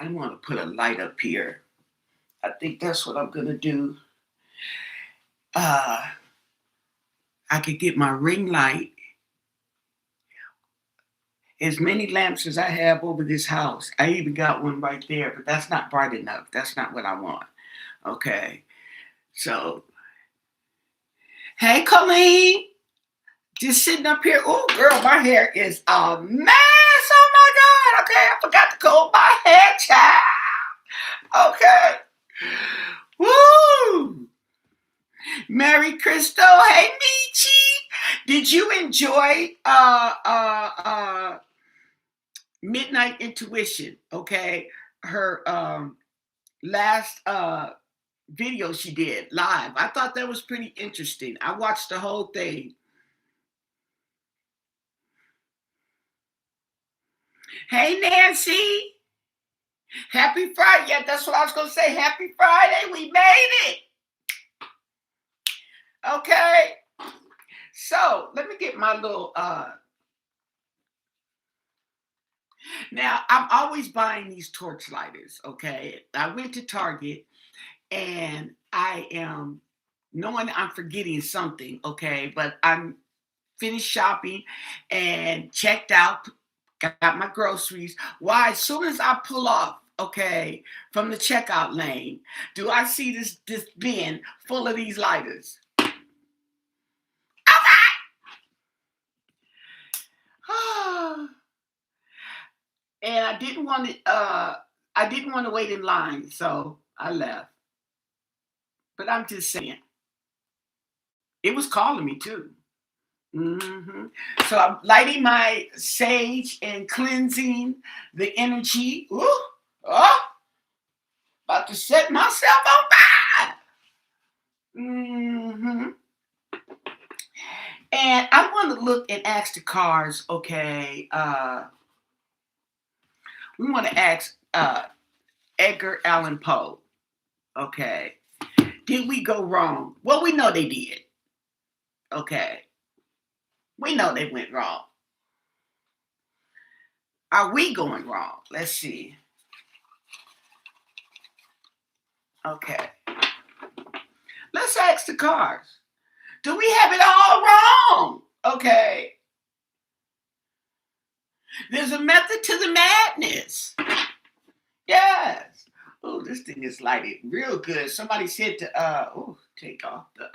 I want to put a light up here. I think that's what I'm gonna do. Uh, I could get my ring light, as many lamps as I have over this house. I even got one right there, but that's not bright enough. That's not what I want. Okay. So, hey, Colleen, just sitting up here. Oh, girl, my hair is a mess. Oh my God. Okay, I forgot to comb my hair, child. Okay. Woo! Mary Crystal. Hey, Michi. Did you enjoy Midnight Intuition? Okay, her last video she did live. I thought that was pretty interesting. I watched the whole thing. Hey, Nancy. Happy Friday. Yeah, that's what I was going to say. Happy Friday. We made it. Okay. So let me get my little now I'm always buying these torch lighters. Okay. I went to Target and I am knowing I'm forgetting something. Okay. But I'm finished shopping and checked out, got my groceries. Why? As soon as I pull off, okay, from the checkout lane, do I see this bin full of these lighters? And I didn't want to wait in line, so I left. But I'm just saying, it was calling me too. hmm So I'm lighting my sage and cleansing the energy. Ooh, oh, about to set myself on fire. hmm And I want to look and ask the cards, okay, we want to ask Edgar Allan Poe, okay, did we go wrong? Well, we know they did, okay. We know they went wrong. Are we going wrong? Let's see. Okay. Let's ask the cards. Do we have it all wrong? Okay. There's a method to the madness. Yes. Oh, this thing is lighted real good. Somebody said to take off the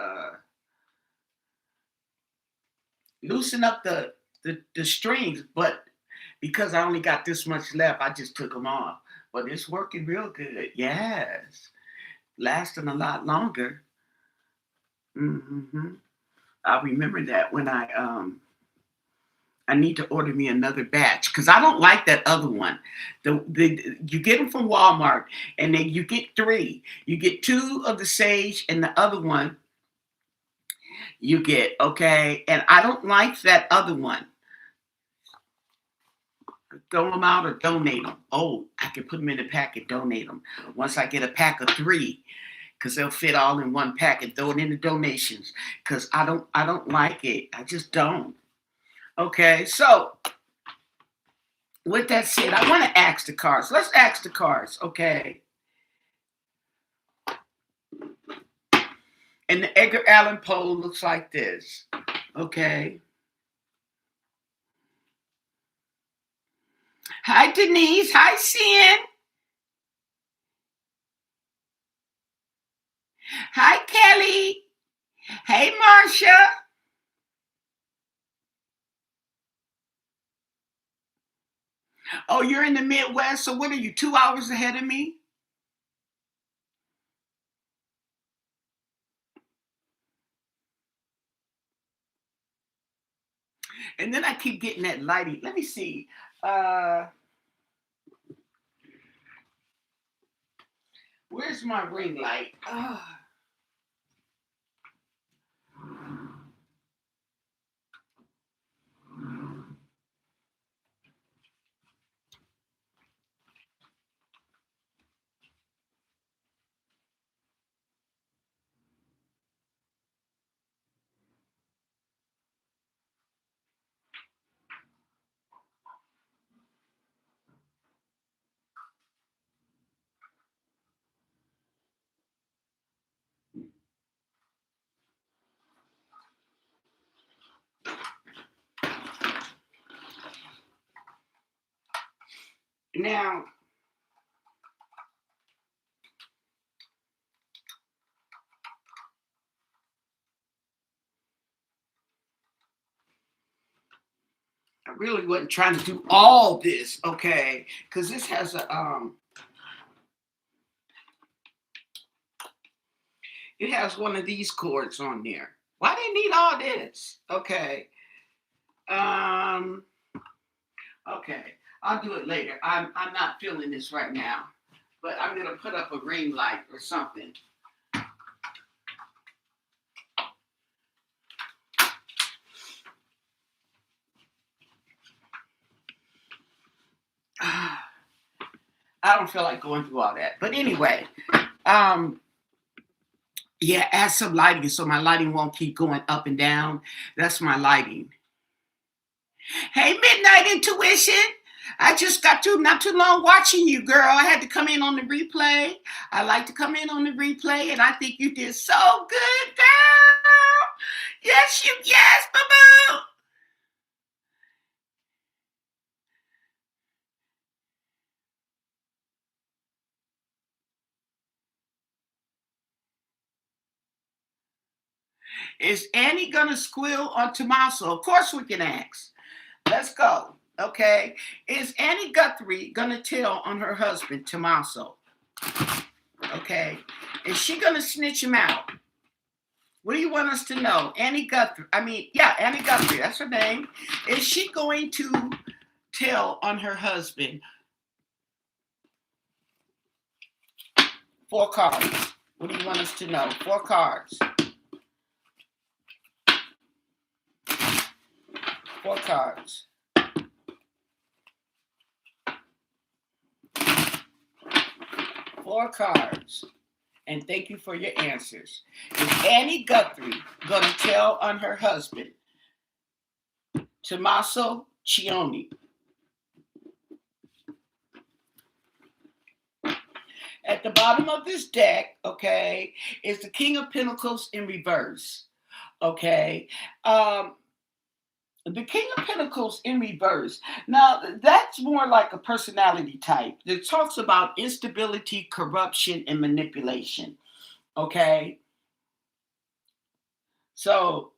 loosen up the strings, but because I only got this much left, I just took them off. But it's working real good. Yes. Lasting a lot longer. hmm I remember that when I need to order me another batch because I don't like that other one. The you get them from Walmart and then you get three. You get two of the sage and the other one you get, okay? And I don't like that other one. Throw them out or donate them. Oh, I can put them in a pack and donate them. Once I get a pack of three, because they'll fit all in one pack and throw it in the donations. Because I don't like it. I just don't. Okay, so with that said, I want to ask the cards. Let's ask the cards, okay? And the Edgar Allan Poe looks like this, okay? Hi, Denise. Hi, Sin. Hi, Kelly. Hey, Marcia. Oh, you're in the Midwest, so what are you, 2 hours ahead of me? And then I keep getting that lighting. Let me see. Uh, where's my ring light? Now, I really wasn't trying to do all this, okay? Because this has a it has one of these chords on there. Why they need all this? Okay. Um, okay. I'll do it later. I'm not feeling this right now. But I'm gonna put up a ring light or something. I don't feel like going through all that. But anyway, um, yeah, add some lighting so my lighting won't keep going up and down. That's my lighting. Hey, Midnight Intuition. I just got to not too long watching you, girl. I had to come in on the replay. I like to come in on the replay, and I think you did so good, girl. Yes, boo boo. Is Annie gonna squeal on Tommaso? Of course we can ask. Let's go. Okay. Is Annie Guthrie gonna tell on her husband, Tommaso? Okay. Is she gonna snitch him out? What do you want us to know? Annie Guthrie. Annie Guthrie, that's her name. Is she going to tell on her husband? 4 cards. What do you want us to know? 4 cards. 4 cards. 4 cards. And thank you for your answers. Is Annie Guthrie going to tell on her husband, Tommaso Cioni? At the bottom of this deck, okay, is the King of Pentacles in reverse. Okay. The King of Pentacles in reverse. Now, that's more like a personality type that talks about instability, corruption, and manipulation. Okay? So,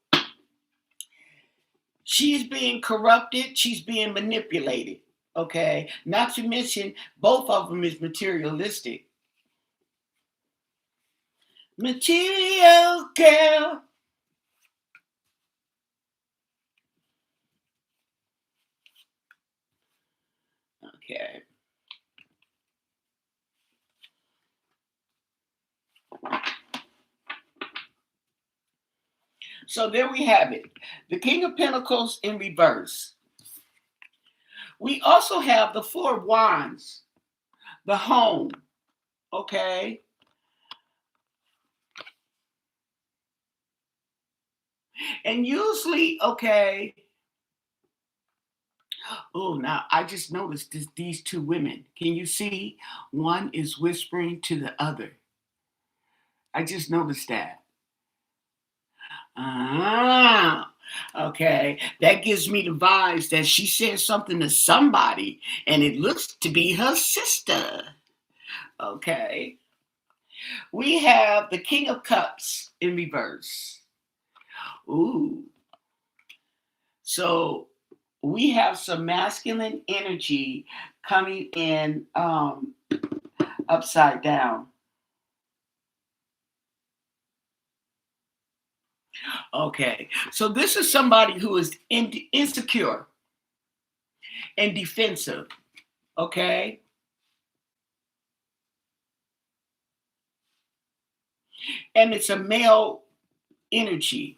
she's being corrupted, she's being manipulated. Okay? Not to mention, both of them is materialistic. Material girl. Okay. So there we have it. The King of Pentacles in reverse. We also have the 4 Wands, the home. Okay. And usually, okay. Oh, now I just noticed these 2 women. Can you see? One is whispering to the other. I just noticed that. Okay. That gives me the vibes that she said something to somebody, and it looks to be her sister. Okay. We have the King of Cups in reverse. Ooh. So we have some masculine energy coming in upside down. Okay, so this is somebody who is insecure and defensive. Okay, and it's a male energy.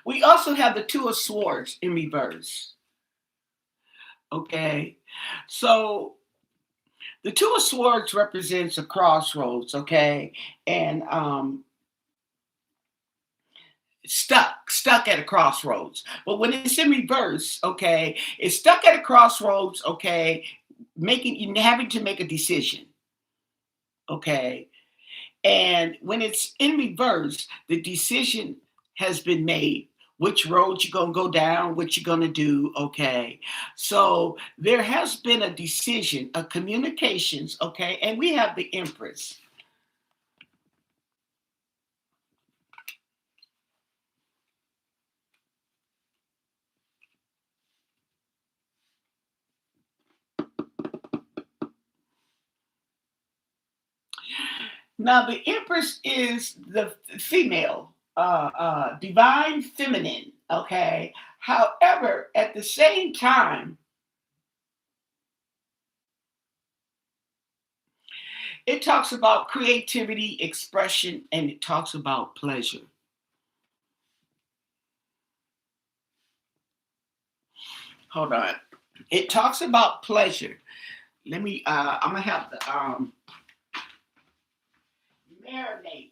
We also have the 2 of Swords in reverse. Okay, so the 2 of Swords represents a crossroads. Okay, and stuck at a crossroads. But when it's in reverse, okay, it's stuck at a crossroads. Okay, having to make a decision. Okay, and when it's in reverse, the decision has been made. which road you're gonna go down, what you're gonna do, okay? So there has been a decision, a communications, okay, and we have the Empress. Now the Empress is the female, divine feminine, okay? However, at the same time, it talks about creativity, expression, and it talks about pleasure. Hold on. It talks about pleasure. Let me I'm gonna have to marinate. Marinate.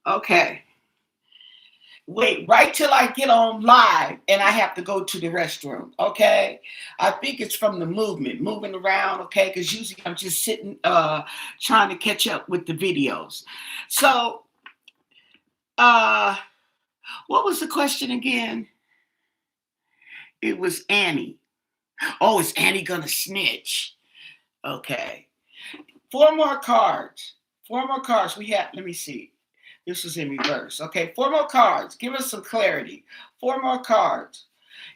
Okay. Wait, right till I get on live and I have to go to the restroom. Okay. I think it's from the movement, moving around, okay, because usually I'm just sitting trying to catch up with the videos. So uh what was the question again? It was Annie. Oh, is Annie gonna snitch? Okay. Four more cards. Four more cards. We have, let me see. This was in reverse. Okay, four more cards. Give us some clarity. Four more cards.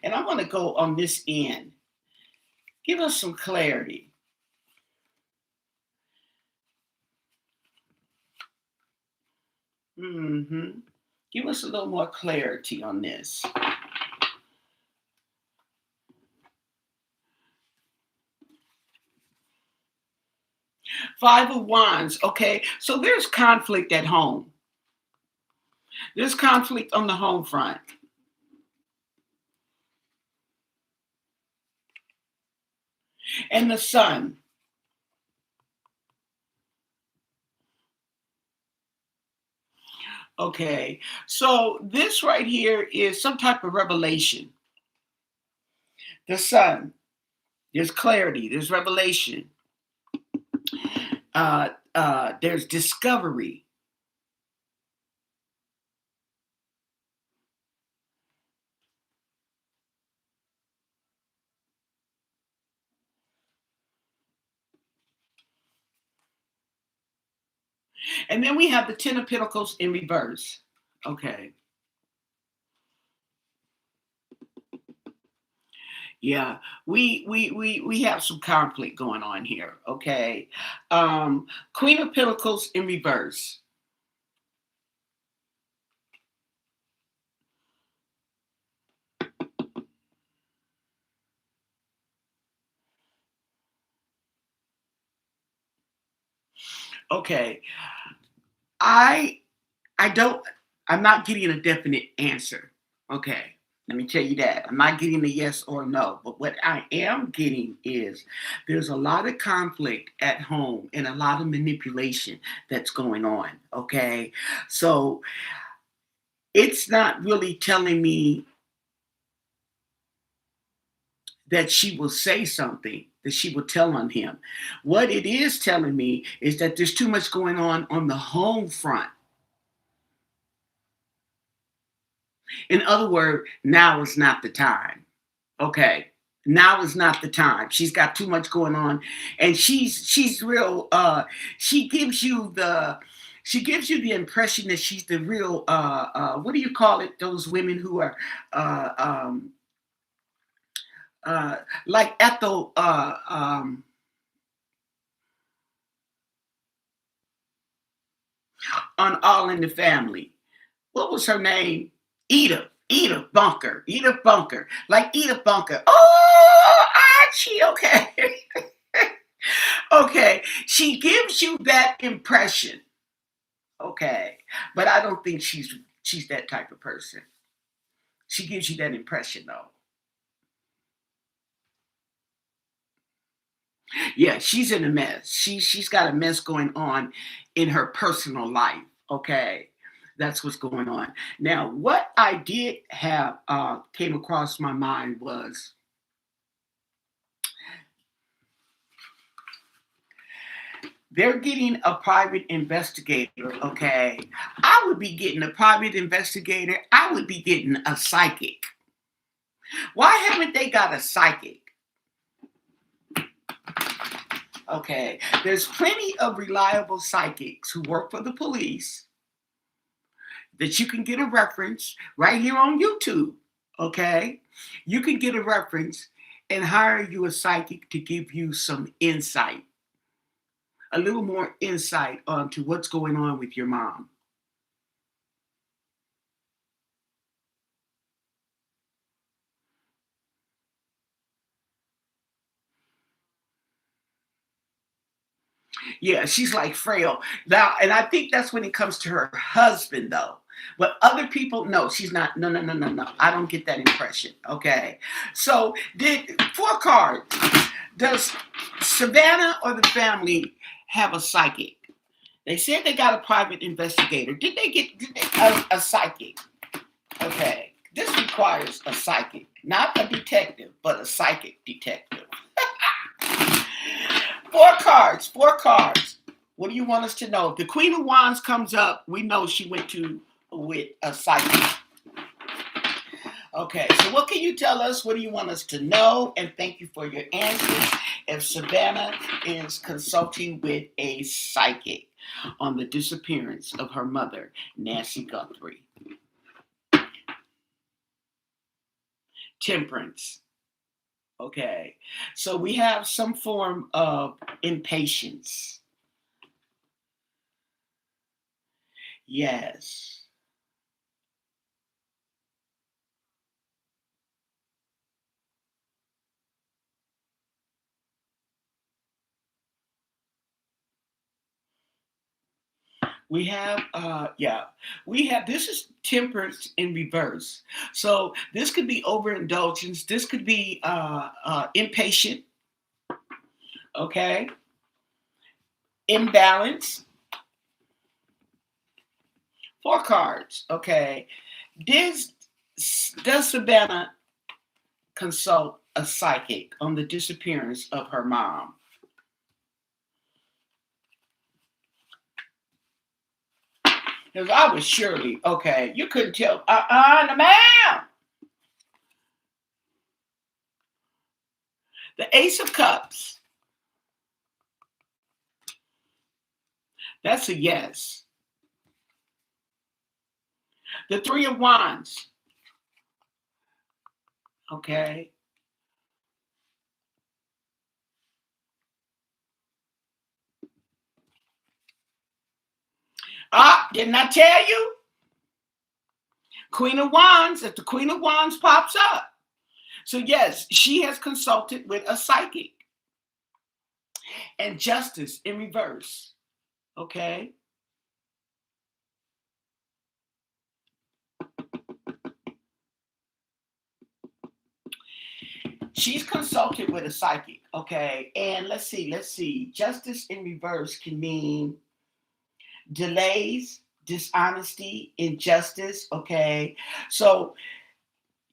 And I'm going to go on this end. Give us some clarity. Mm-hmm. Give us a little more clarity on this. Five of Wands. Okay, so there's conflict at home. There's conflict on the home front. And the Sun. Okay, so this right here is some type of revelation. The Sun. There's clarity. There's revelation. There's discovery. And then we have the Ten of Pentacles in reverse. Okay. Yeah, we have some conflict going on here. Okay. Queen of Pentacles in reverse. Okay. I I don't I'm not getting a definite answer. Okay. Let me tell you that. I'm not getting a yes or no. But what I am getting is there's a lot of conflict at home and a lot of manipulation that's going on. Okay. So it's not really telling me that she will say something, that she will tell on him. What it is telling me is that there's too much going on the home front. In other words, now is not the time. Okay. Now is not the time. She's got too much going on. And she's real she gives you the she gives you the impression that she's the real what do you call it? Those women who are uh um uh like Ethel on All in the Family. What was her name? Edith Bunker. Edith Bunker. Like Edith Bunker. Oh, Archie. Okay. Okay. She gives you that impression. Okay. But I don't think she's that type of person. She gives you that impression though. Yeah, she's in a mess. She's got a mess going on in her personal life. Okay. That's what's going on. Now, what I did have came across my mind was they're getting a private investigator. Okay. I would be getting a private investigator. I would be getting a psychic. Why haven't they got a psychic? Okay. There's plenty of reliable psychics who work for the police that you can get a reference right here on YouTube. Okay. You can get a reference and hire you a psychic to give you some insight, a little more insight onto what's going on with your mom. Yeah, she's like frail. Now, and I think that's when it comes to her husband, though. But other people, no, she's not. No, no, no, no, no. I don't get that impression. Okay. So, did four cards. Does Savannah or the family have a psychic? They said they got a private investigator. Did they get a psychic? Okay. This requires a psychic, not a detective, but a psychic detective. Four cards, four cards. What do you want us to know? If the Queen of Wands comes up, we know she went to with a psychic. Okay, so what can you tell us? What do you want us to know? And thank you for your answers. If Savannah is consulting with a psychic on the disappearance of her mother, Nancy Guthrie. Temperance. Okay, so we have some form of impatience. Yes. We have this is temperance in reverse. So this could be overindulgence. This could be impatient. Okay, imbalance. Four cards. Okay, does does Savannah consult a psychic on the disappearance of her mom? Because I was surely okay. You couldn't tell. No, ma'am. The Ace of Cups. That's a yes. The Three of Wands. Okay. Ah, didn't I tell you? Queen of Wands. If the Queen of Wands pops up. So, yes, she has consulted with a psychic. And justice in reverse. Okay. She's consulted with a psychic. Okay. And let's see. Justice in reverse can mean delays, dishonesty, injustice. Okay. So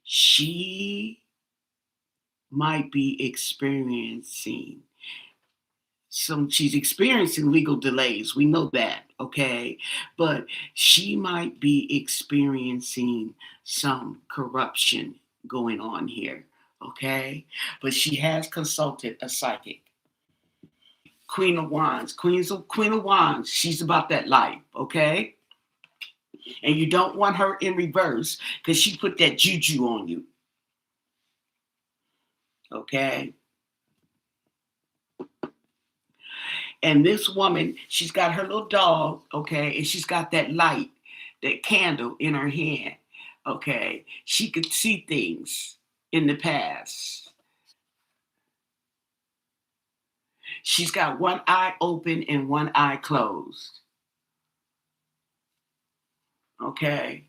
she might be experiencing she's experiencing legal delays. We know that, okay? But she might be experiencing some corruption going on here, okay? But she has consulted a psychic. Queen of Wands, Queen of Wands. She's about that life, okay? And you don't want her in reverse because she put that juju on you, okay? And this woman, she's got her little dog, okay, and she's got that light, that candle in her hand, okay. She could see things in the past. She's got one eye open and one eye closed, okay.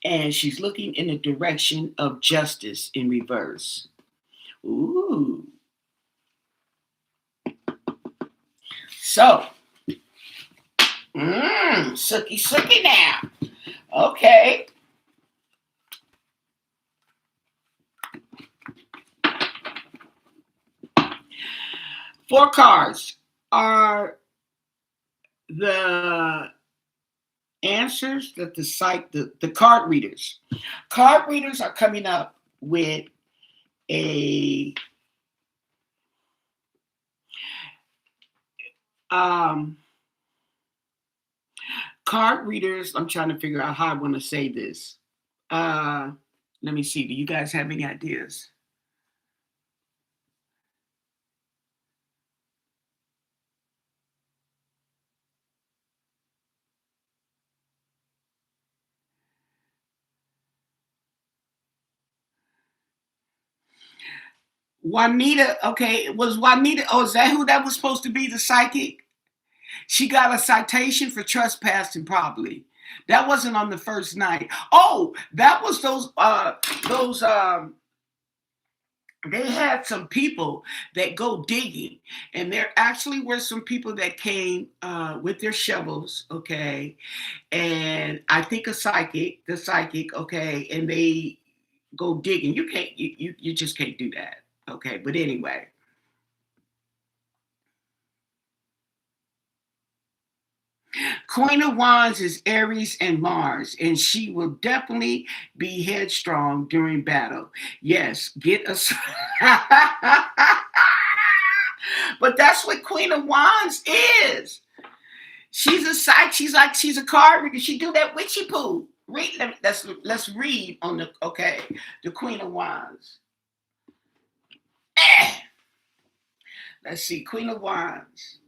And she's looking in the direction of justice in reverse. Ooh. So, sookie sookie now. Okay. Four cards are the answers that the card readers. Card readers are coming up with a card readers. I'm trying to figure out how I want to say this. Let me see. Do you guys have any ideas? Juanita, okay, was Juanita, oh, is that who that was supposed to be, the psychic? She got a citation for trespassing, probably. That wasn't on the first night. Oh, that was those they had some people that go digging, and there actually were some people that came with their shovels, okay, and I think the psychic, okay, and they go digging. You can't, you just can't do that, okay. But anyway, Queen of Wands is Aries and Mars, and she will definitely be headstrong during battle. Yes, get us. But that's what Queen of Wands is. She's a psych. She's a card reader. She do that witchy poo. Read. Let's read on the, okay, the Queen of Wands. Eh. Let's see, Queen of Wands.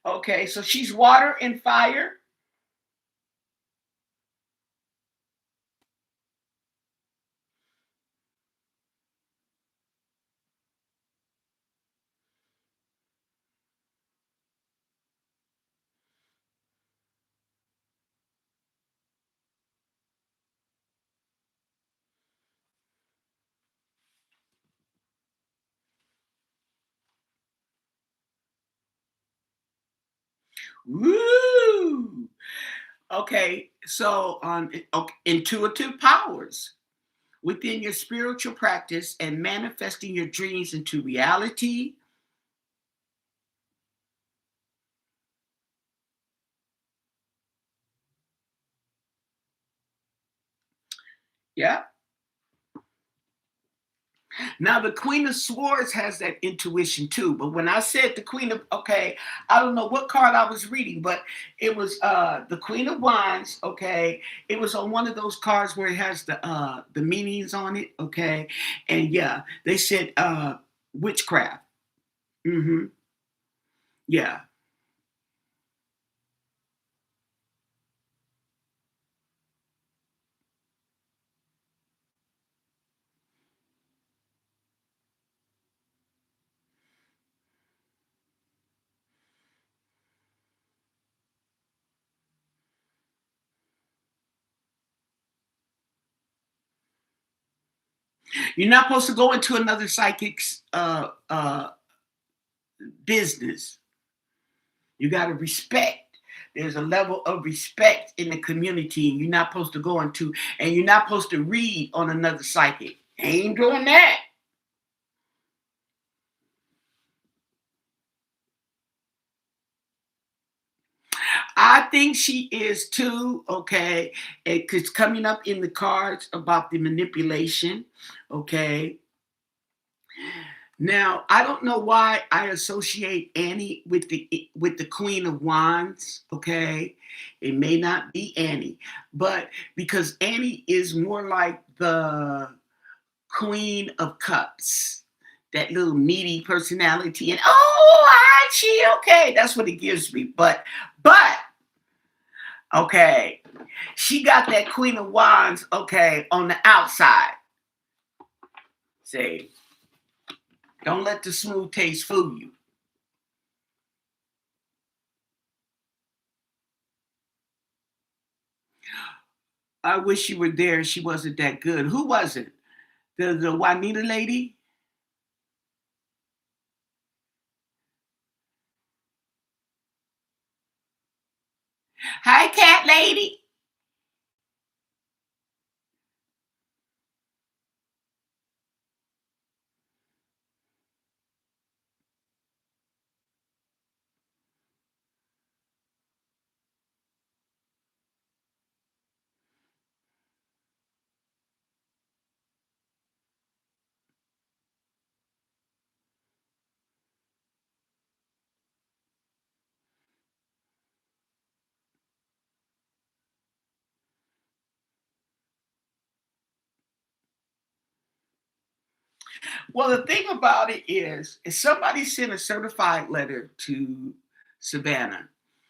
Okay, so she's water and fire. Woo! Okay, so okay, intuitive powers within your spiritual practice and manifesting your dreams into reality. Yeah. Now the Queen of Swords has that intuition too. But when I said the Queen of, okay, I don't know what card I was reading, but it was the Queen of Wands, okay. It was on one of those cards where it has the meanings on it, okay. And yeah, they said witchcraft. Mm-hmm. Yeah. You're not supposed to go into another psychic's business. You got to respect. there's a level of respect in the community, and you're not supposed to go into, and you're not supposed to read on another psychic. Ain't doing that. I think she is too, okay. It's coming up in the cards about the manipulation, okay. Now, I don't know why I associate Annie with the Queen of Wands, okay? It may not be Annie, but because Annie is more like the Queen of Cups, that little needy personality, and oh, hi, she okay. That's what it gives me. But okay, she got that Queen of Wands, okay, on the outside. Say, don't let the smooth taste fool you. I wish you were there. She wasn't that good. Who was it? The Juanita lady? Hi, cat lady. Well, the thing about it is, if somebody sent a certified letter to Savannah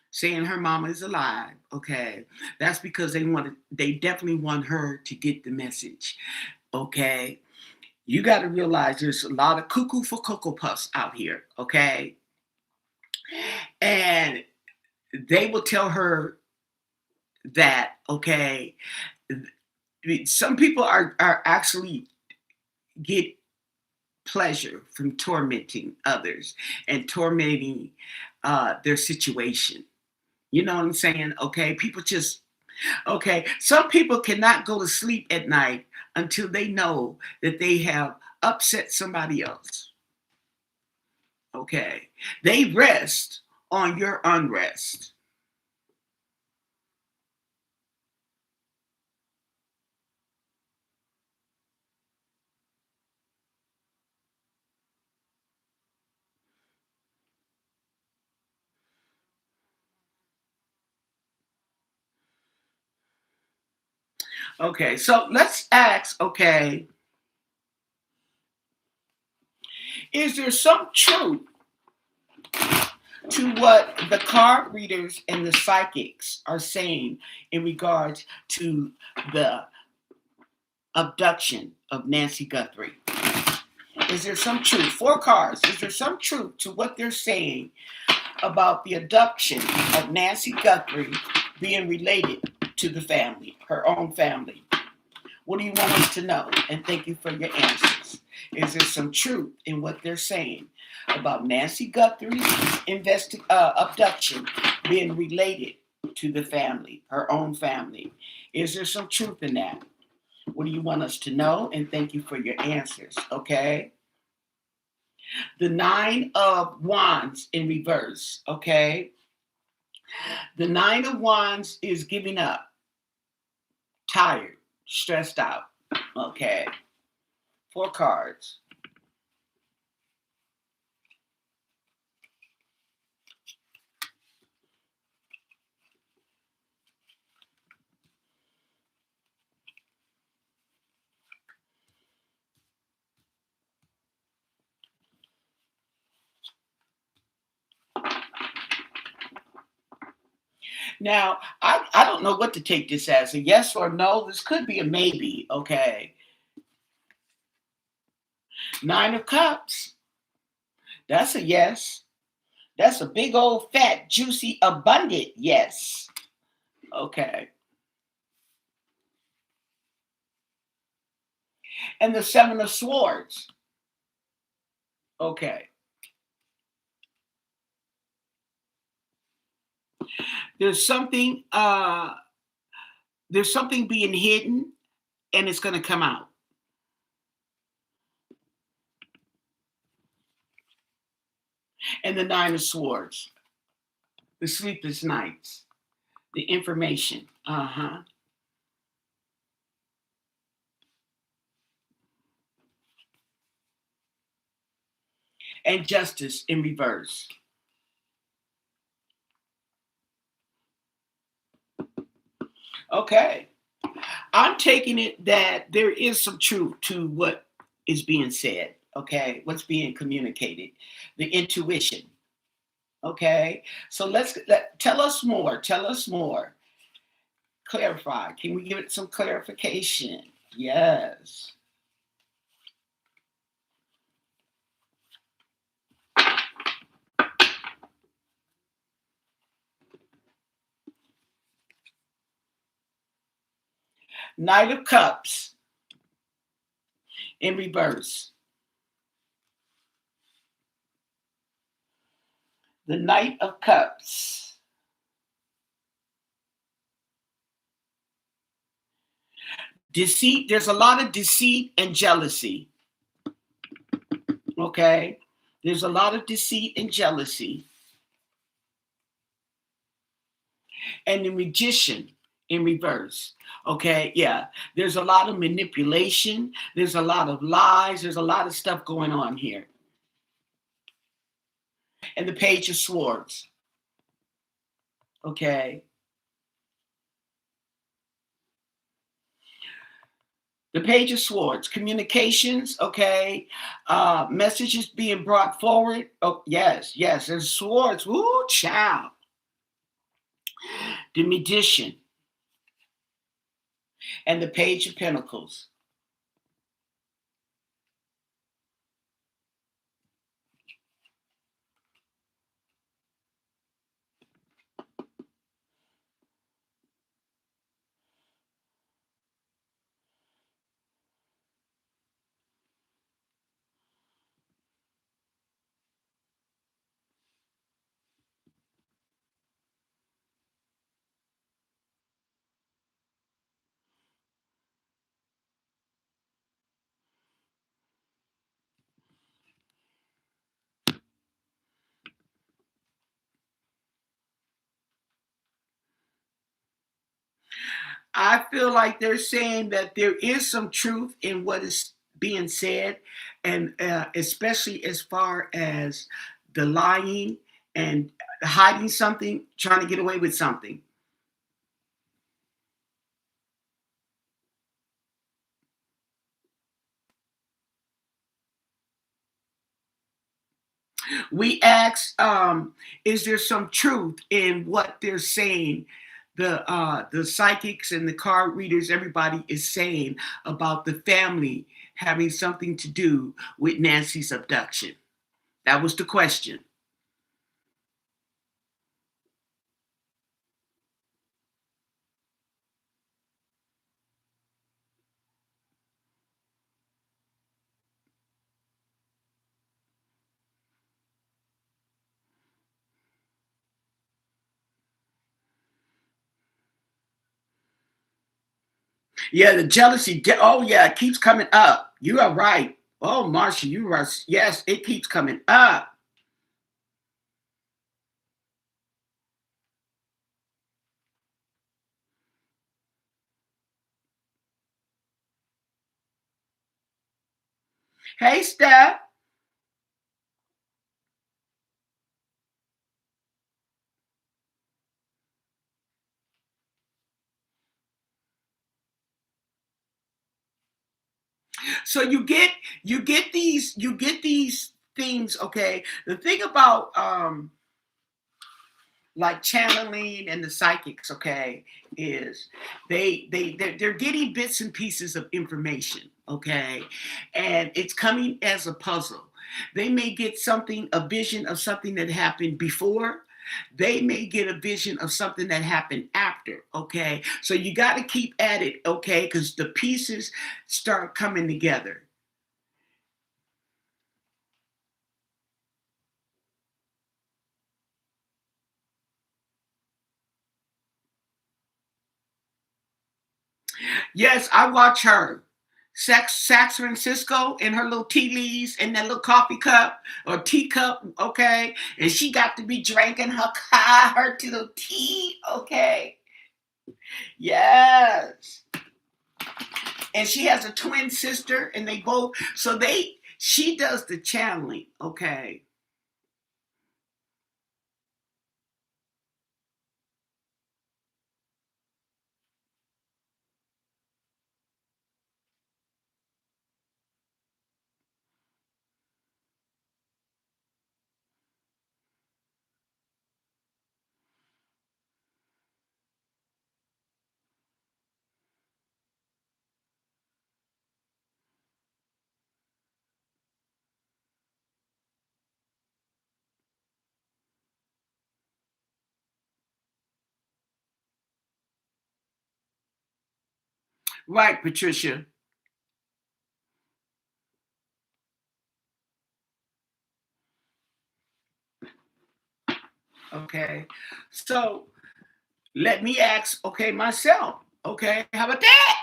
saying her mama is alive, okay, that's because they definitely want her to get the message, okay. You got to realize there's a lot of cuckoo for cocoa puffs out here, okay, and they will tell her that, okay. Some people are actually get pleasure from tormenting others and tormenting their situation. You know what I'm saying? Okay, people just okay. Some people cannot go to sleep at night until they know that they have upset somebody else. Okay, they rest on your unrest. Okay, so let's ask. Okay, is there some truth to what the card readers and the psychics are saying in regards to the abduction of Nancy Guthrie? Is there some truth? Four cards. Is there some truth to what they're saying about the abduction of Nancy Guthrie being related to the family, her own family? What do you want us to know? And thank you for your answers. Is there some truth in what they're saying about Nancy Guthrie's abduction being related to the family, her own family? Is there some truth in that? What do you want us to know? And thank you for your answers. Okay. The Nine of Wands in reverse. Okay. The Nine of Wands is giving up, tired, stressed out. Okay. Four cards. Now, I don't know what to take this as, a yes or no. This could be a maybe. Okay. Nine of Cups. That's a yes. That's a big old fat, juicy, abundant yes. Okay. And the Seven of Swords. Okay. There's something there's something being hidden and it's going to come out. And the nine of swords, the sleepless nights, the information. Uh-huh. And justice in reverse. Okay. I'm taking it that there is some truth to what is being said. Okay. What's being communicated, the intuition. Okay. So tell us more. Tell us more. Clarify. Can we give it some clarification? Yes. Knight of Cups in reverse. The Knight of Cups. Deceit. There's a lot of deceit and jealousy. Okay. There's a lot of deceit and jealousy. And the Magician in reverse. Okay. Yeah. There's a lot of manipulation. There's a lot of lies. There's a lot of stuff going on here. And the Page of Swords. Okay. The Page of Swords, communications, okay, messages being brought forward. Oh, yes, yes, there's swords. Woo, child. The Magician and the Page of Pentacles. I feel like they're saying that there is some truth in what is being said, and especially as far as the lying and hiding something, trying to get away with something. We asked, is there some truth in what they're saying? The psychics and the card readers, everybody is saying about the family having something to do with Nancy's abduction. That was the question. Yeah, the jealousy. Oh, yeah, it keeps coming up. You are right. Oh, Marcia, you are. Yes, it keeps coming up. Hey, Steph. So you get these things. Okay, the thing about like channeling and the psychics, okay, is they're getting bits and pieces of information, okay, and it's coming as a puzzle. They may get something, a vision of something that happened before. They may get a vision of something that happened after, okay. So you got to keep at it, okay, because the pieces start coming together. Yes, I watch her. Sax Francisco and her little tea leaves and that little coffee cup or teacup, okay? And she got to be drinking her little tea, okay? Yes. And she has a twin sister, and they both, she does the channeling, okay? Right, Patricia. Okay. So let me ask, okay, myself. Okay, how about that?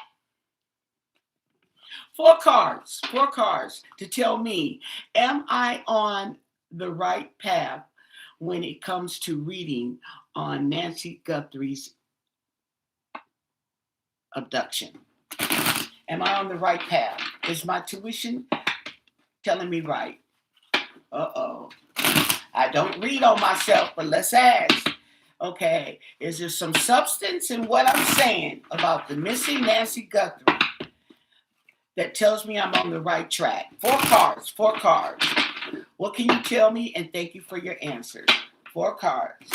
Four cards to tell me, am I on the right path when it comes to reading on Nancy Guthrie's abduction? Am I on the right path? Is my tuition telling me right? Uh-oh. I don't read on myself, but let's ask. Okay, is there some substance in what I'm saying about the missing Nancy Guthrie that tells me I'm on the right track? Four cards, four cards. What can you tell me? And thank you for your answers. Four cards.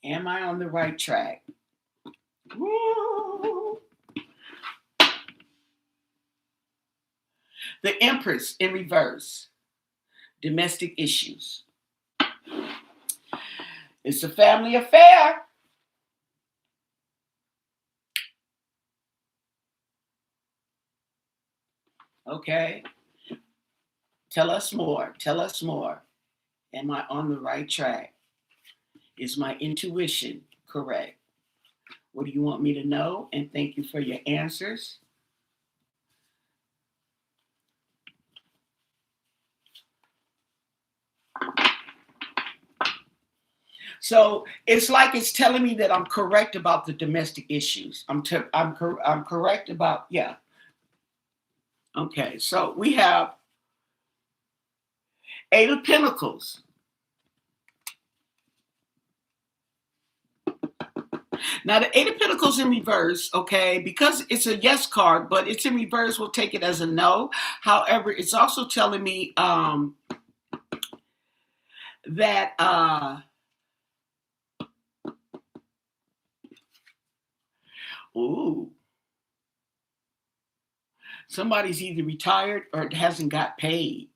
Am I on the right track? Woo. The Empress in reverse. Domestic issues. It's a family affair. Okay. Tell us more. Tell us more. Am I on the right track? Is my intuition correct? What do you want me to know? And thank you for your answers. So it's like it's telling me that I'm correct about the domestic issues. I'm correct about, yeah. Okay, so we have Eight of Pentacles. Now the Eight of Pentacles in reverse, okay, because it's a yes card, but it's in reverse, we'll take it as a no. However, it's also telling me that ooh, somebody's either retired or hasn't got paid.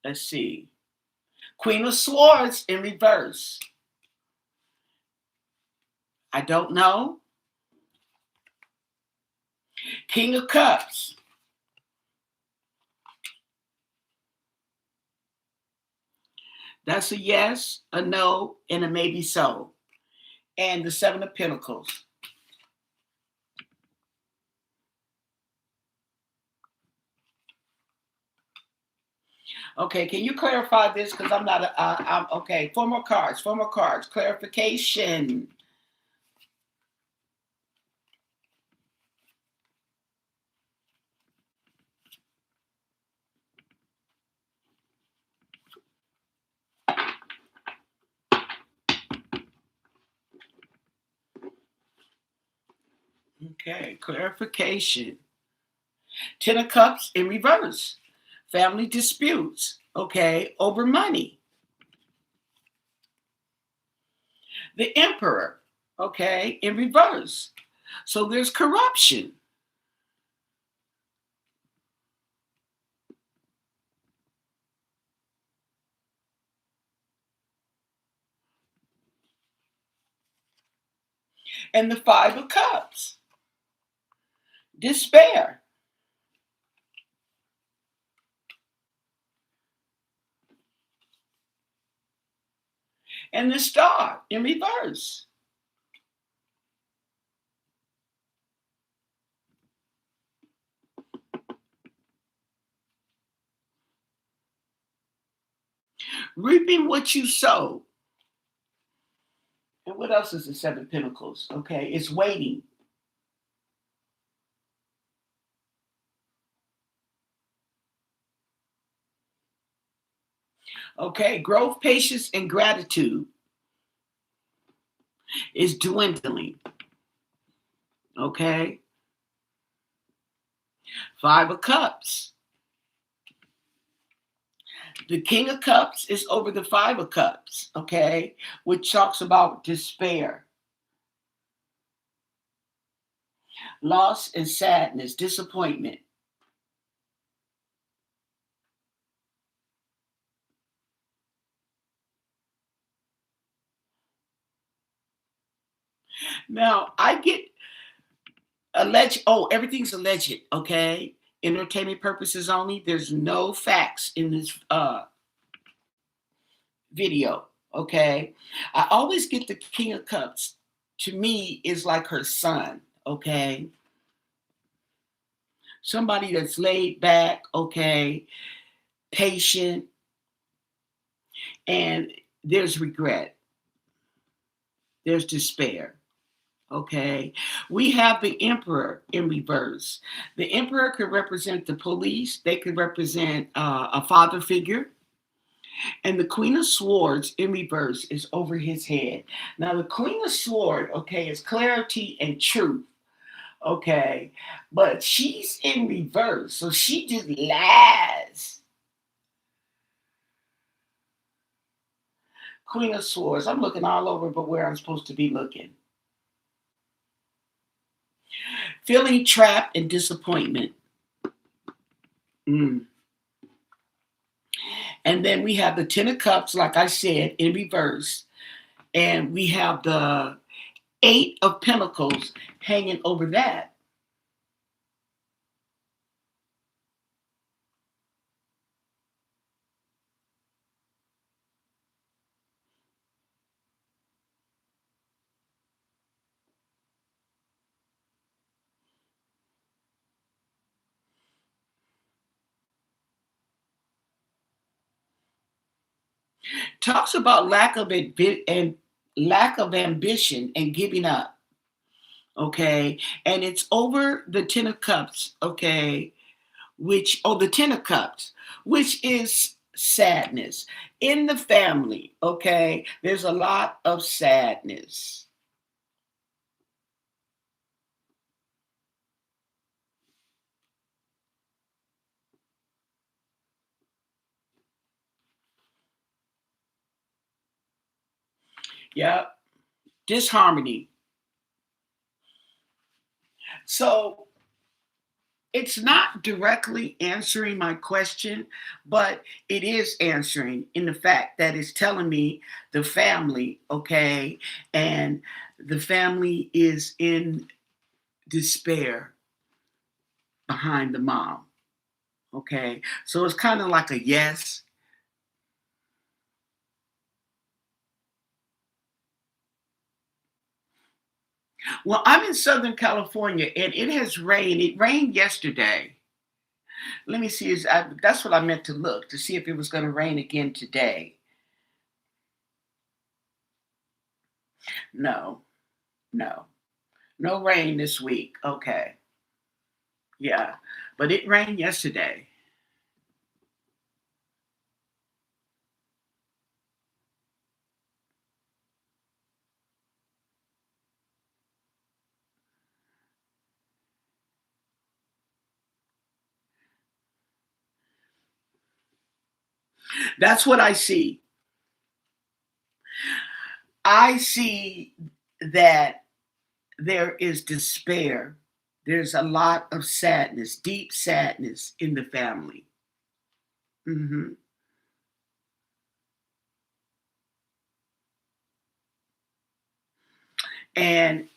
Let's see. Queen of Swords in reverse. I don't know. King of Cups. That's a yes, a no, and a maybe so. And the Seven of Pentacles. Okay, can you clarify this? Because I'm not, I'm okay. Four more cards, four more cards. Clarification. Okay, clarification. Ten of Cups in reverse. Family disputes, okay, over money. The Emperor, okay, in reverse. So there's corruption. And the Five of Cups. Despair. and the Star in reverse. Reaping what you sow. And what else is the Seven Pentacles? Okay, it's waiting. Okay, growth, patience, and gratitude is dwindling. Okay, Five of Cups. The King of Cups is over the Five of Cups, okay, which talks about despair, loss, and sadness, disappointment. Now, I get alleged, oh, everything's alleged, okay? Entertainment purposes only. There's no facts in this video, okay? I always get the King of Cups. To me, is like her son, okay? Somebody that's laid back, okay, patient, and there's regret, there's despair. Okay, we have the Emperor in reverse. The Emperor could represent the police, they could represent a father figure, and the Queen of Swords in reverse is over his head. Now, the Queen of Swords, okay, is clarity and truth, okay, but she's in reverse, so she just lies. Queen of Swords, I'm looking all over but where I'm supposed to be looking. Feeling trapped and disappointment. Mm. And then we have the Ten of Cups, like I said, in reverse. And we have the Eight of Pentacles hanging over that. Talks about lack of ambition and giving up. Okay. And it's over the Ten of Cups, okay, the Ten of Cups, which is sadness. In the family, okay, there's a lot of sadness. Yeah, disharmony. So it's not directly answering my question, but it is answering in the fact that it's telling me the family, okay, and the family is in despair behind the mom, okay. So it's kind of like a yes. Well, I'm in Southern California and it has rained. It rained yesterday. Let me see. That's what I meant to look to see if it was going to rain again today. No, no, no rain this week. Okay. Yeah. But it rained yesterday. That's what I see. I see that there is despair. There's a lot of sadness, deep sadness in the family. Hmm. And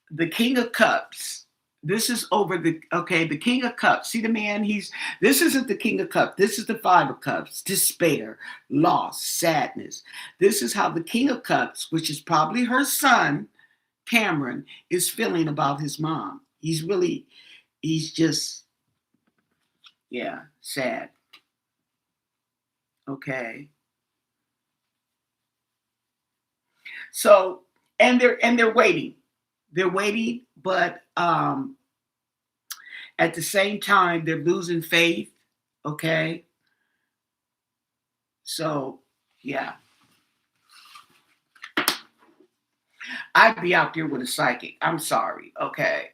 the King of Cups. This is over the King of Cups. See the man, this isn't the King of Cups. This is the Five of Cups. Despair, loss, sadness. This is how the King of Cups, which is probably her son, Cameron, is feeling about his mom. He's just, yeah, sad. Okay. So, and they're waiting. They're waiting, but at the same time, they're losing faith. Okay. So, yeah, I'd be out there with a psychic. I'm sorry. Okay.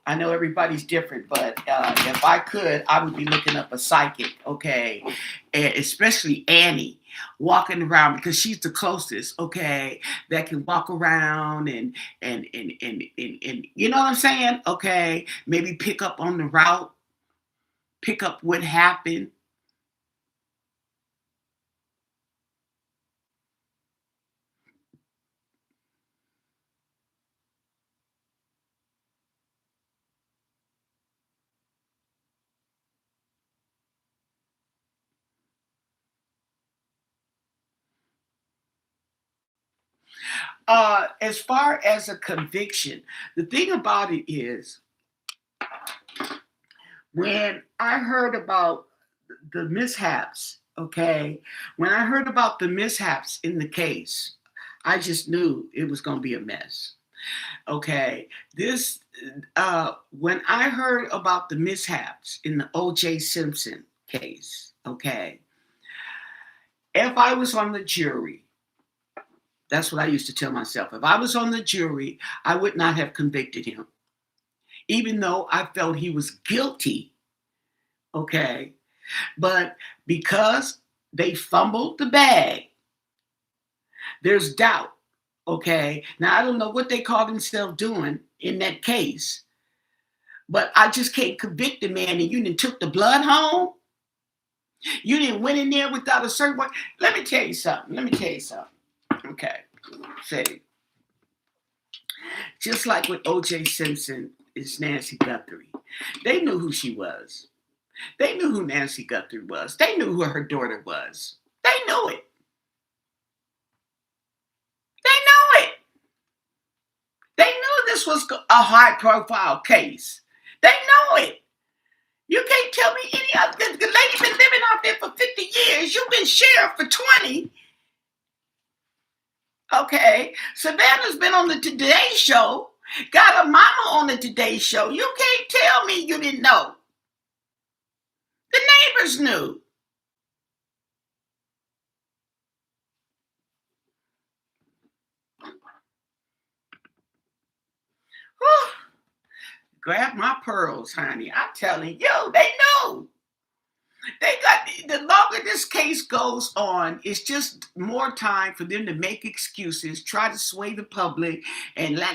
I know everybody's different, but if I could, I would be looking up a psychic. Okay. Especially Annie walking around because she's the closest. Okay. That can walk around and you know what I'm saying? Okay. Maybe pick up on the route, pick up what happened. As far as a conviction, the thing about it is when I heard about the mishaps, okay, when I heard about the mishaps in the case, I just knew it was going to be a mess. Okay, when I heard about the mishaps in the O.J. Simpson case, okay, if I was on the jury, that's what I used to tell myself. If I was on the jury, I would not have convicted him, even though I felt he was guilty. Okay, but because they fumbled the bag, there's doubt. Okay. Now, I don't know what they call themselves doing in that case, but I just can't convict the man and you didn't took the blood home. You didn't went in there without a certain one. Let me tell you something. Let me tell you something. Okay. Say, just like with O.J. Simpson is Nancy Guthrie. They knew who she was. They knew who Nancy Guthrie was. They knew who her daughter was. They knew it. They knew it. They knew this was a high profile case. They know it. You can't tell me any other. The lady been living out there for 50 years. You've been sheriff for 20. Okay. Savannah's been on the Today Show. Got a mama on the Today Show. You can't tell me you didn't know. The neighbors knew. Whew. Grab my pearls, honey. I'm telling you, they know. They got the longer this case goes on, it's just more time for them to make excuses, try to sway the public, and la.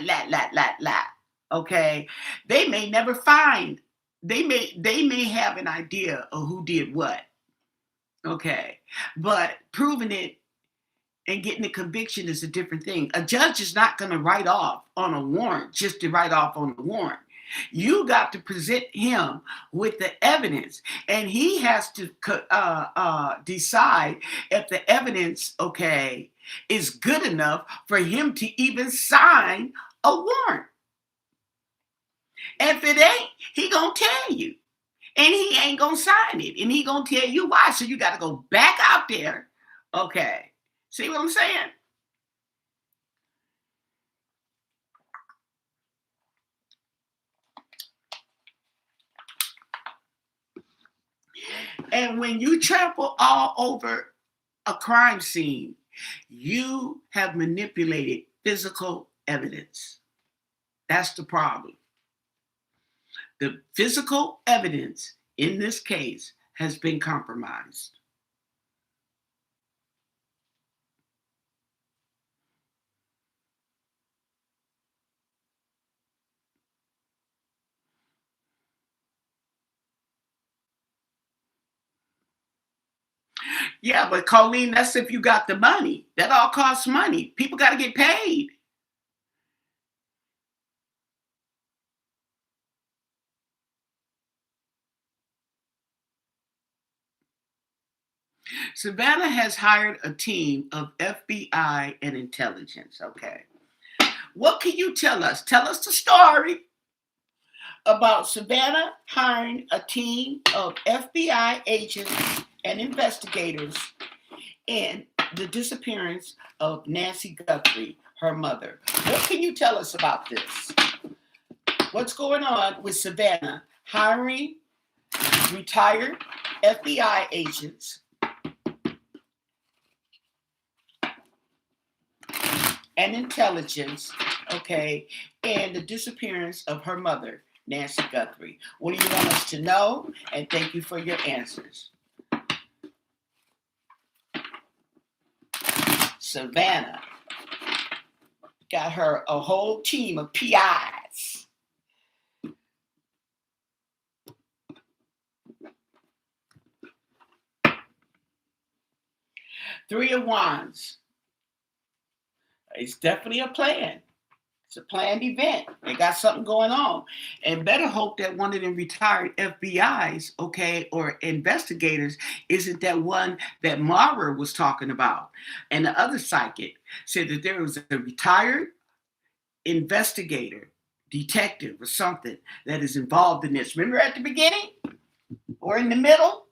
Okay, they may never find. They may have an idea of who did what. Okay, but proving it and getting a conviction is a different thing. A judge is not going to write off on a warrant just to write off on a warrant. You got to present him with the evidence, and he has to decide if the evidence, okay, is good enough for him to even sign a warrant. If it ain't, he gonna tell you, and he ain't gonna sign it, and he gonna tell you why. So you got to go back out there, okay. See what I'm saying? And when you trample all over a crime scene, you have manipulated physical evidence. That's the problem. The physical evidence in this case has been compromised. Yeah, but Colleen, that's if you got the money. That all costs money. People got to get paid. Savannah has hired a team of FBI and intelligence. Okay. What can you tell us? Tell us the story about Savannah hiring a team of FBI agents and investigators in the disappearance of Nancy Guthrie, her mother. What can you tell us about this? What's going on with Savannah hiring retired FBI agents and intelligence, okay, and the disappearance of her mother, Nancy Guthrie? What do you want us to know? And thank you for your answers. Savannah got her a whole team of PIs. Three of Wands. It's definitely a plan. It's a planned event. They got something going on. And better hope that one of them retired FBIs, okay, or investigators isn't that one that Mara was talking about. And the other psychic said that there was a retired investigator, detective, or something that is involved in this. Remember at the beginning or in the middle?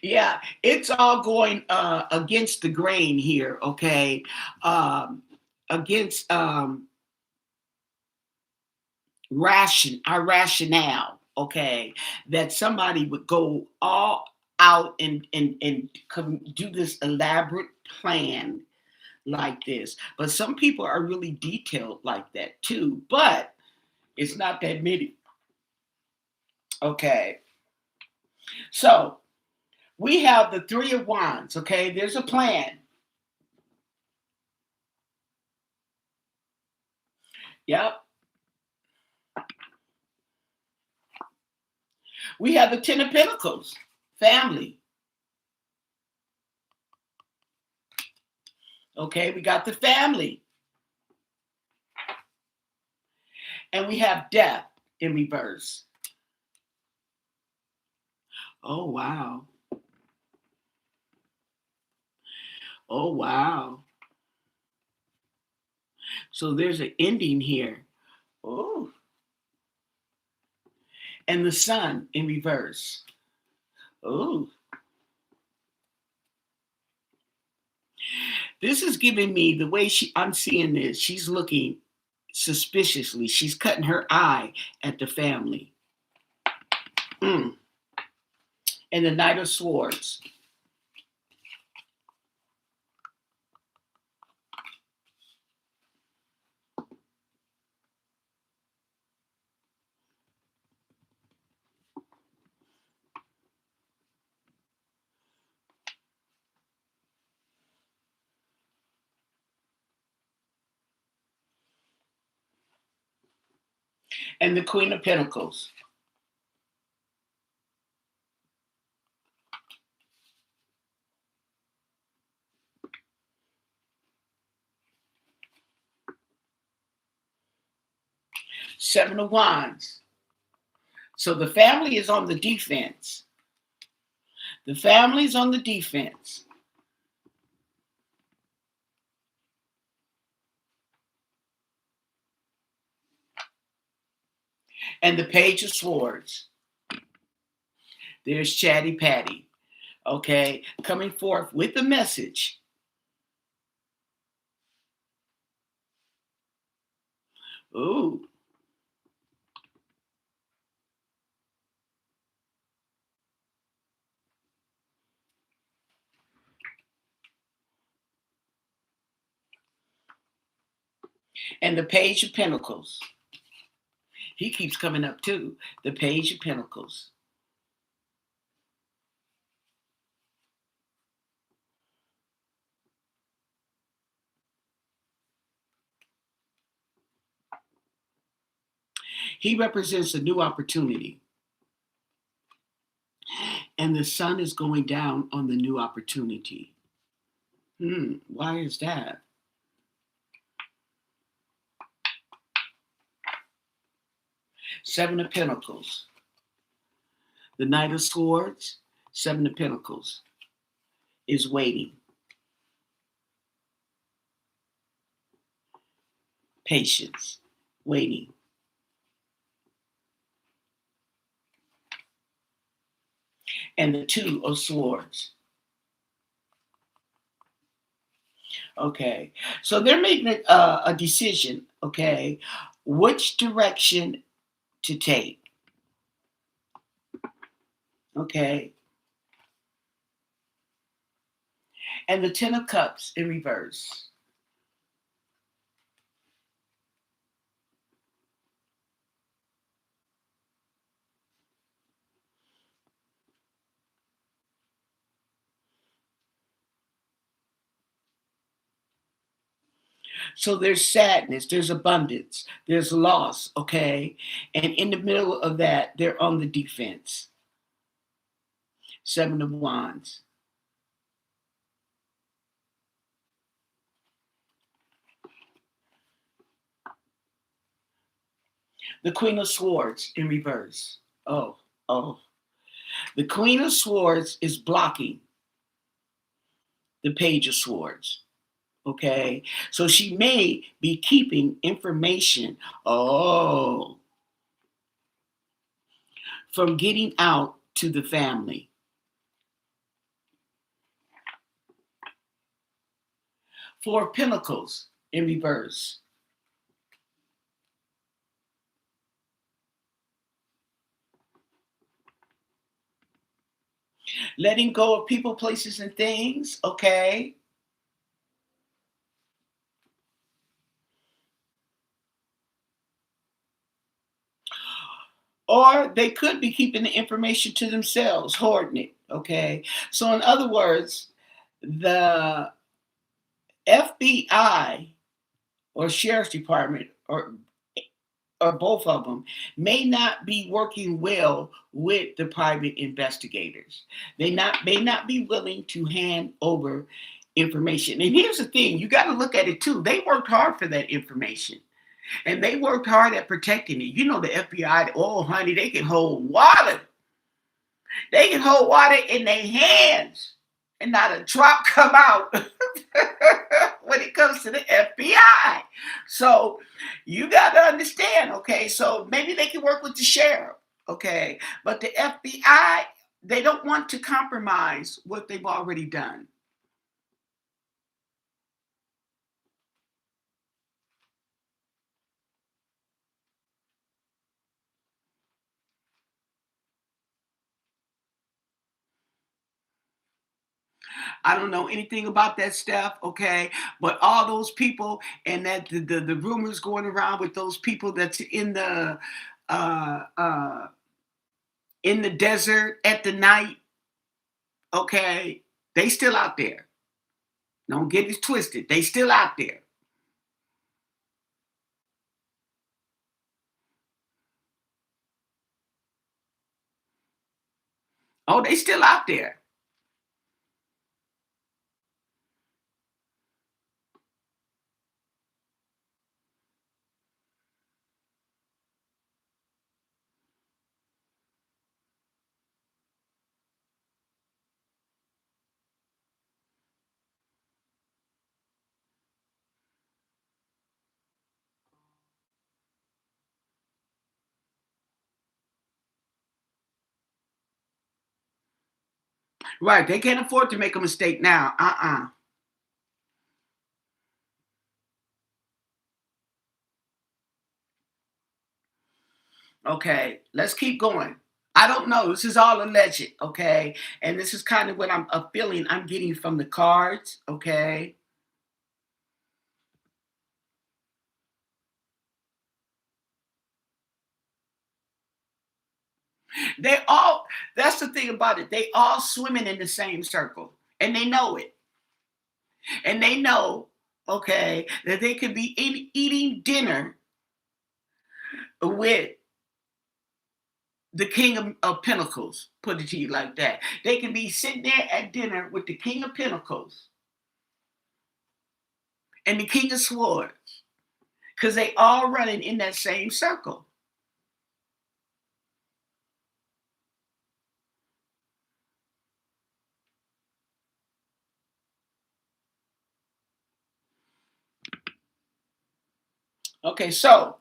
Yeah, it's all going against the grain here, okay? Against our rationale, okay, that somebody would go all out and do this elaborate plan like this. But some people are really detailed like that too, but it's not that many. Okay. So we have the Three of Wands, okay? There's a plan. Yep. We have the Ten of Pentacles, family. Okay, we got the family. And we have death in reverse. Oh, wow. Oh, wow. So there's an ending here. Oh. And the sun in reverse. Oh. This is giving me the way I'm seeing this. She's looking suspiciously. She's cutting her eye at the family. And the Knight of Swords. And the Queen of Pentacles. Seven of Wands. So the family is on the defense. The family's on the defense. And the Page of Swords. There's Chatty Patty, okay, coming forth with a message. Ooh. And the Page of Pentacles. He keeps coming up too. The Page of Pentacles. He represents a new opportunity. And the sun is going down on the new opportunity. Why is that? Seven of Pentacles. The Knight of Swords, Seven of Pentacles is waiting. Patience, waiting. And the Two of Swords. Okay, so they're making a decision, okay, which direction to take, okay? And the Ten of Cups in reverse. So there's sadness, there's abundance, there's loss, okay? And in the middle of that, they're on the defense. Seven of Wands. The Queen of Swords in reverse. Oh, oh. The Queen of Swords is blocking the Page of Swords. Okay. So she may be keeping information, from getting out to the family. Four of Pentacles in reverse. Letting go of people, places, and things. Okay. Or they could be keeping the information to themselves, hoarding it. Okay. So, in other words, the FBI or Sheriff's Department or both of them may not be working well with the private investigators. They may not be willing to hand over information. And here's the thing, you got to look at it too. They worked hard for that information. And they worked hard at protecting it. You know, the FBI, oh honey, they can hold water. They can hold water in their hands and not a drop come out when it comes to the FBI. So you got to understand, okay? So maybe they can work with the sheriff, okay? But the FBI, they don't want to compromise what they've already done. I don't know anything about that stuff, okay? But all those people and that the rumors going around with those people that's uh uh in the desert at the night, okay? They still out there. Don't get it twisted. They still out there. Oh, they still out there. Right. They can't afford to make a mistake now. Okay, let's keep going. I don't know. This is all alleged, okay? And this is kind of what I'm a feeling I'm getting from the cards, okay? They all, that's the thing about it. They all swimming in the same circle and they know it. And they know, okay, that they could be eating dinner with the King of Pentacles, put it to you like that. They can be sitting there at dinner with the King of Pentacles and the King of Swords because they all running in that same circle. Okay, so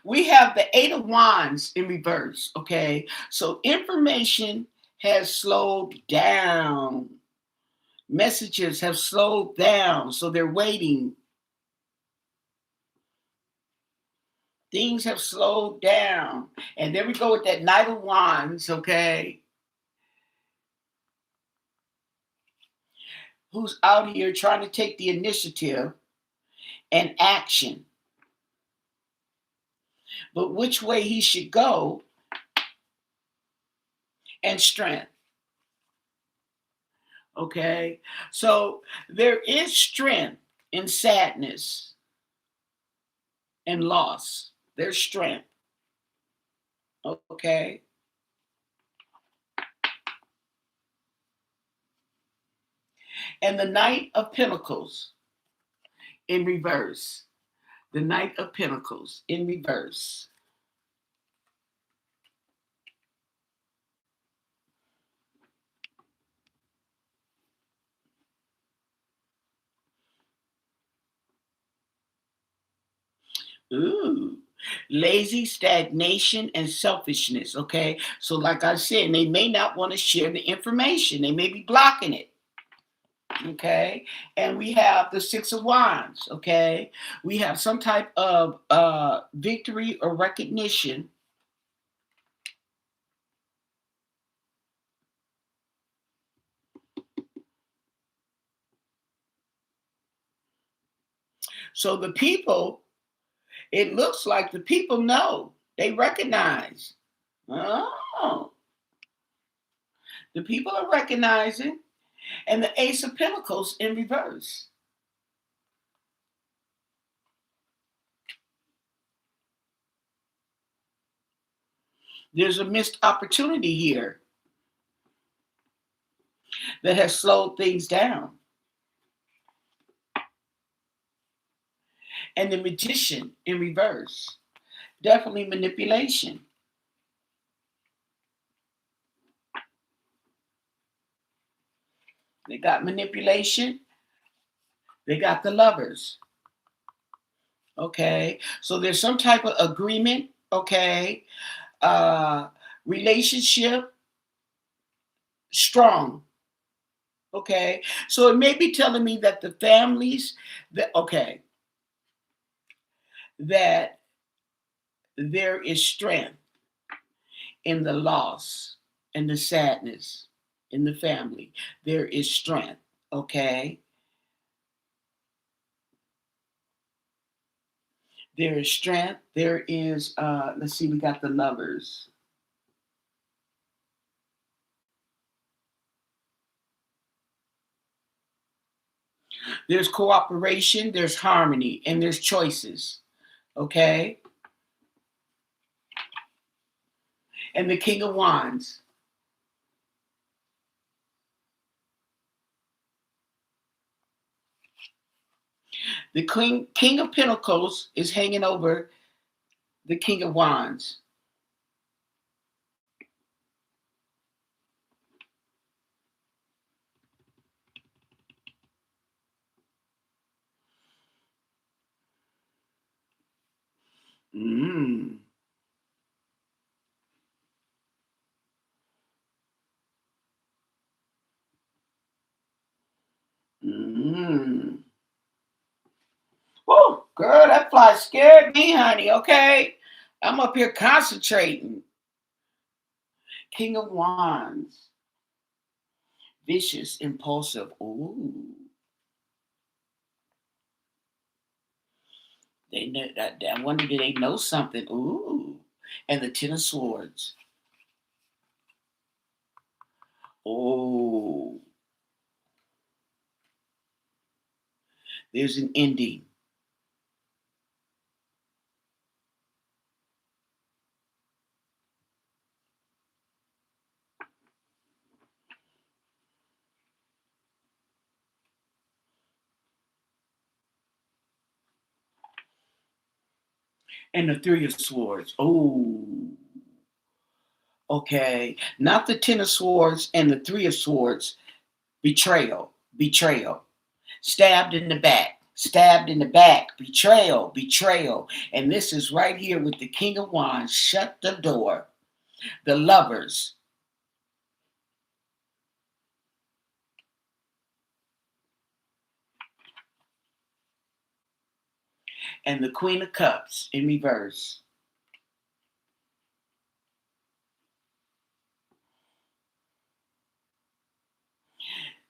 we have the Eight of Wands in reverse. Okay, so information has slowed down. Messages have slowed down, so they're waiting. Things have slowed down. And there we go with that Knight of Wands, okay? Who's out here trying to take the initiative and action. But which way he should go and strength. Okay? So there is strength in sadness and loss. There's strength. Okay? And the Knight of Pentacles in reverse. The Knight of Pentacles in reverse. Ooh, lazy stagnation and selfishness. Okay, so like I said, they may not want to share the information, they may be blocking it. Okay, and we have the Six of Wands. Okay, we have some type of victory or recognition. So the people, it looks like the people know, they recognize. Oh, the people are recognizing. And the Ace of Pentacles in reverse. There's a missed opportunity here that has slowed things down. And the Magician in reverse. Definitely manipulation. They got manipulation. They got the Lovers. Okay. So there's some type of agreement. Okay. Relationship strong. Okay. So it may be telling me that the families that, okay, that there is strength in the loss and the sadness in the family. There is strength. Okay. There is strength. There is, let's see, we got the Lovers. There's cooperation, there's harmony, and there's choices. Okay. And the King of Wands. The King of Pentacles is hanging over the King of Wands. Mm. Mm. Whoa, girl, that fly scared me, honey. Okay. I'm up here concentrating. King of Wands. Vicious, impulsive. Ooh. They know that. I wonder, do they know something? Ooh. And the Ten of Swords. Oh. There's an ending. And the Three of Swords. Oh, okay. Not the Ten of Swords and the Three of Swords. Betrayal. Betrayal. Stabbed in the back. Stabbed in the back. Betrayal. Betrayal. And this is right here with the King of Wands. Shut the door. The Lovers. And the Queen of Cups in reverse.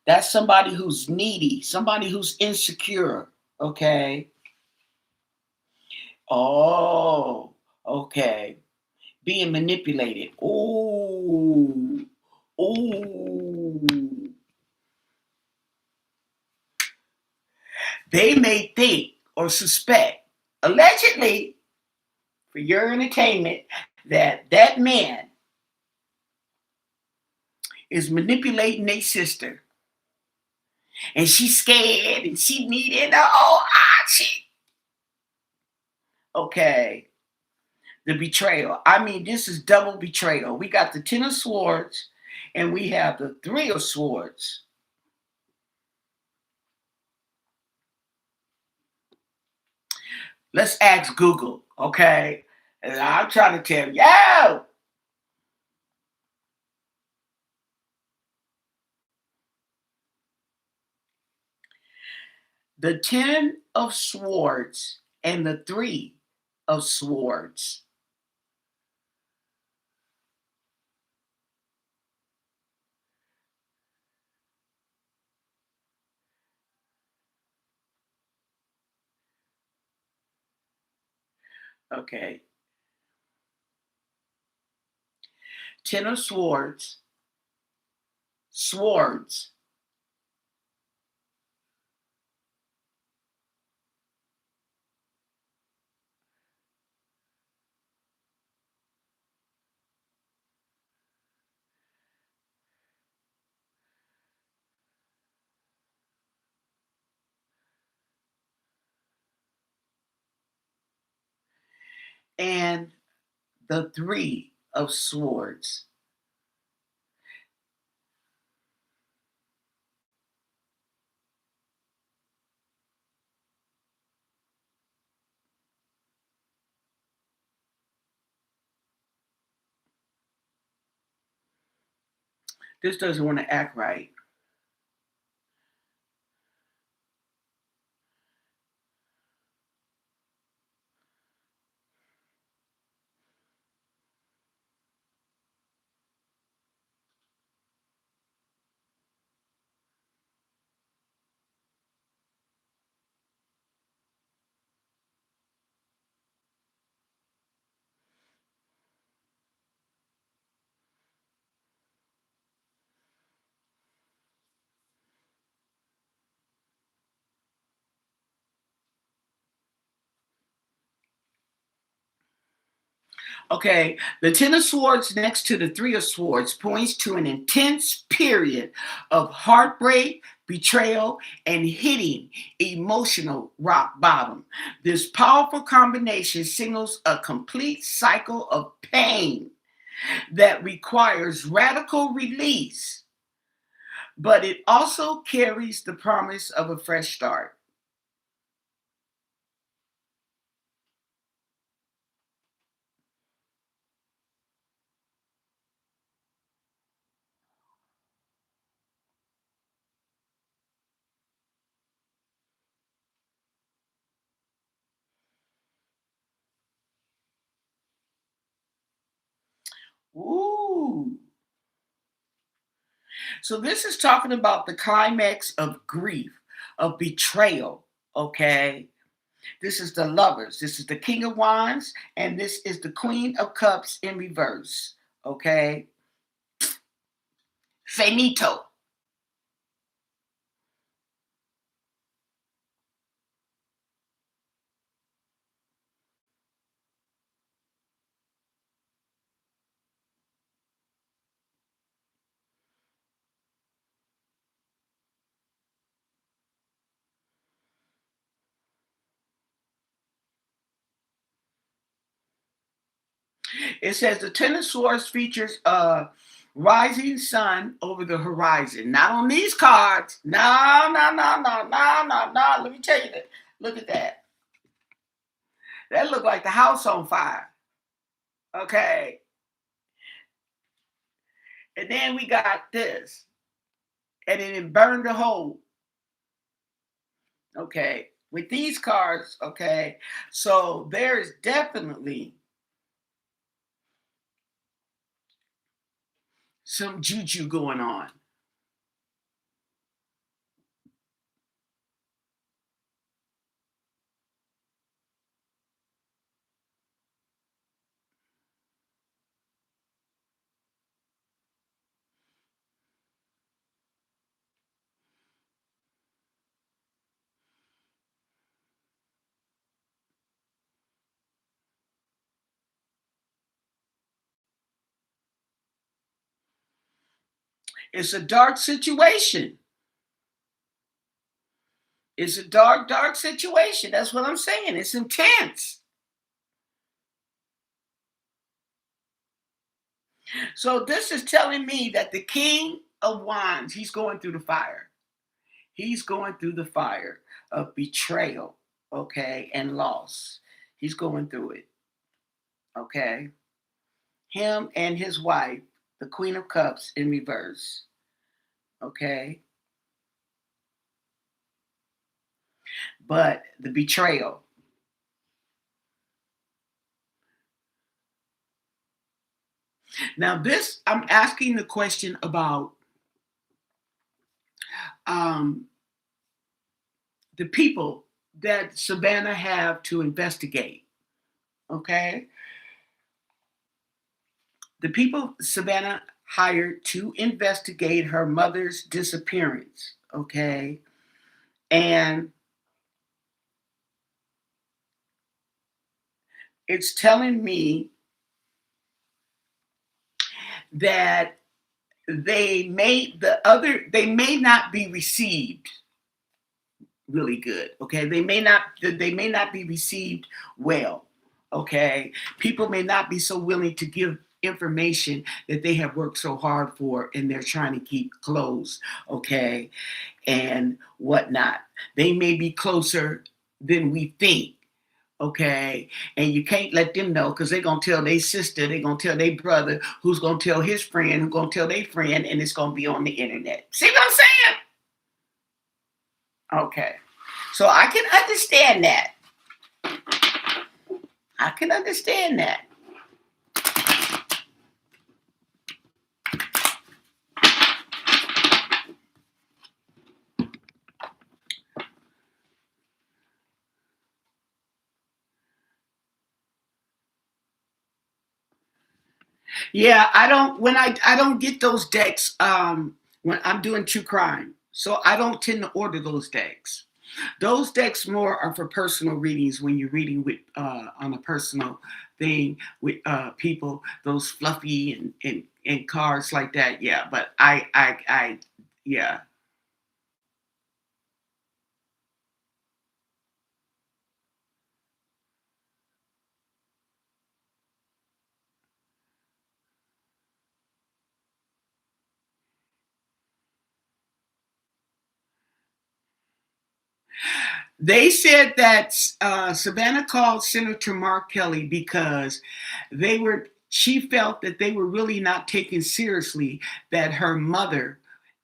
That's somebody who's needy, somebody who's insecure. Okay. Oh, okay. Being manipulated. Oh, oh. They may think or suspect, allegedly, for your entertainment, that that man is manipulating their sister, and she's scared and she needed she. Okay. The betrayal. I mean, this is double betrayal. We got the Ten of Swords and we have the Three of Swords. Let's ask Google, okay? And I'm trying to tell you, yo, the Ten of Swords and the Three of Swords. Okay. Ten of Swords, Swords. And the Three of Swords. This doesn't want to act right. Okay, the Ten of Swords next to the Three of Swords points to an intense period of heartbreak, betrayal, and hitting emotional rock bottom. This powerful combination signals a complete cycle of pain that requires radical release, but it also carries the promise of a fresh start. Ooh. So this is talking about the climax of grief, of betrayal. Okay. This is the Lovers. This is the King of Wands, and this is the Queen of Cups in reverse. Okay. Finito. It says the Ten of Swords features a rising sun over the horizon. Not on these cards. No, no, no, no, no, no, no. Let me tell you that. Look at that. That looked like the house on fire. Okay. And then we got this. And then it burned the hole. Okay. With these cards, okay. So there is definitely some juju going on. It's a dark situation. It's a dark, dark situation. That's what I'm saying. It's intense. So this is telling me that the King of Wands, he's going through the fire. He's going through the fire of betrayal, okay, and loss. He's going through it, okay. Him and his wife, the Queen of Cups in reverse, okay. But the betrayal. Now, this, I'm asking the question about um, the people that Savannah have to investigate. Okay, the people Savannah hired to investigate her mother's disappearance. Okay, and it's telling me that they may not be received really good. Okay, they may not be received well. Okay, people may not be so willing to give information that they have worked so hard for and they're trying to keep closed. Okay, and whatnot. They may be closer than we think. Okay, and you can't let them know because they're gonna tell their sister, they're gonna tell their brother, who's gonna tell his friend, who's gonna tell their friend, and it's gonna be on the internet. See what I'm saying? Okay. So I can understand that. I can understand that. Yeah, I don't get those decks when I'm doing true crime. So I don't tend to order those decks. Those decks more are for personal readings when you're reading with on a personal thing with people, those fluffy and cards like that. Yeah, but I yeah. They said that Savannah called Senator Mark Kelly because she felt that they were really not taken seriously, that her mother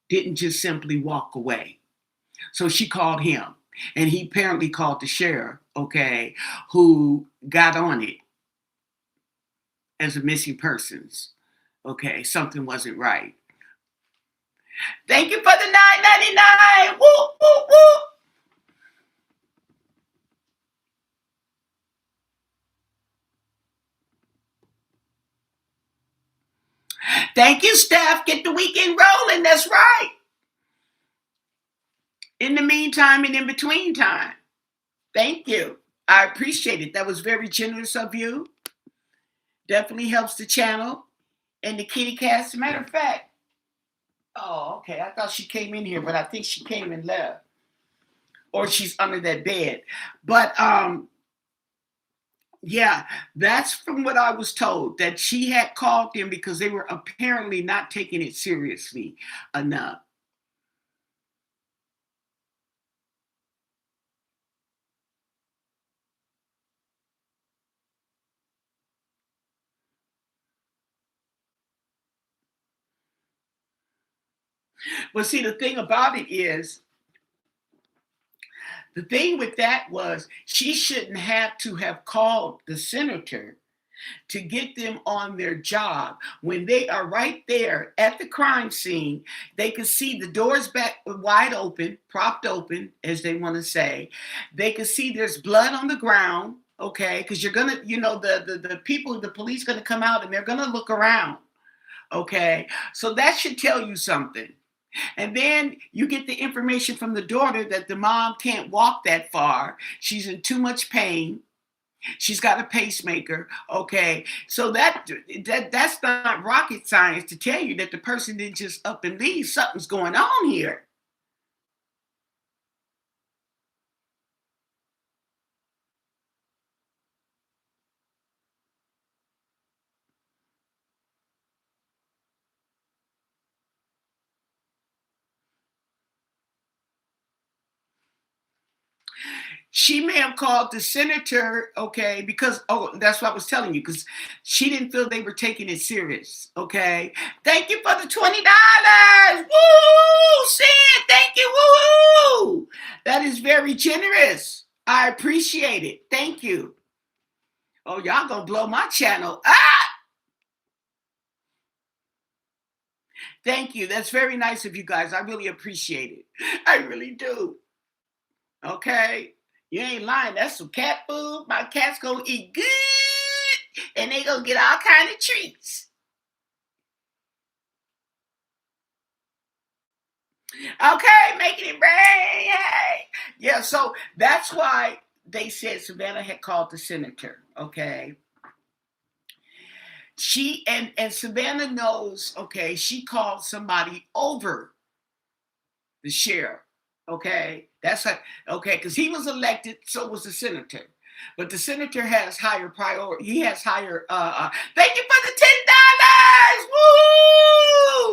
didn't just simply walk away. So she called him, and he apparently called the sheriff, okay, who got on it as a missing persons. Okay, something wasn't right. Thank you for the 9.99. Woo, woo, woo. Thank you, Steph. Get the weekend rolling. That's right. In the meantime and in between time. Thank you. I appreciate it. That was very generous of you. Definitely helps the channel and the kitty cats. As a matter of fact, oh, okay. I thought she came in here, but I think she came and left. Or she's under that bed. But Yeah, that's from what I was told, that she had called them because they were apparently not taking it seriously enough. But see, the thing with that was she shouldn't have to have called the senator to get them on their job when they are right there at the crime scene. They can see the doors back wide open, propped open, as they want to say. They can see there's blood on the ground. Okay, because you're gonna, the people, the police gonna come out and they're gonna look around. Okay, so that should tell you something. And then you get the information from the daughter that the mom can't walk that far. She's in too much pain. She's got a pacemaker. Okay. So that's not rocket science to tell you that the person didn't just up and leave. Something's going on here. She may have called the senator, okay, because that's what I was telling you, because she didn't feel they were taking it serious. Okay. Thank you for the $20. Woo! Sid, thank you. Woo! That is very generous. I appreciate it. Thank you. Oh, y'all gonna blow my channel. Ah! Thank you. That's very nice of you guys. I really appreciate it. I really do. Okay. You ain't lying. That's some cat food. My cat's gonna eat good and they gonna get all kind of treats. Okay, making it rain. Hey. Yeah, so that's why they said Savannah had called the senator. Okay. And Savannah knows, okay, she called somebody over the sheriff. Okay, that's how, okay, because he was elected, so was the senator. But the senator has higher priority. He has higher. Thank you for the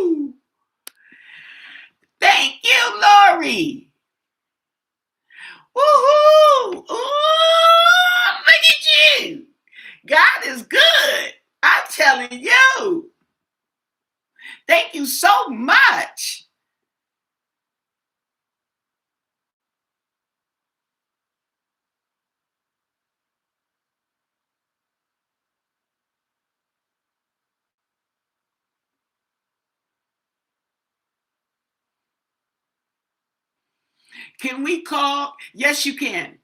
$10. Woo! Thank you, Lori. Woohoo! Ooh, look at you. God is good. I'm telling you. Thank you so much. Can we call? Yes, you can.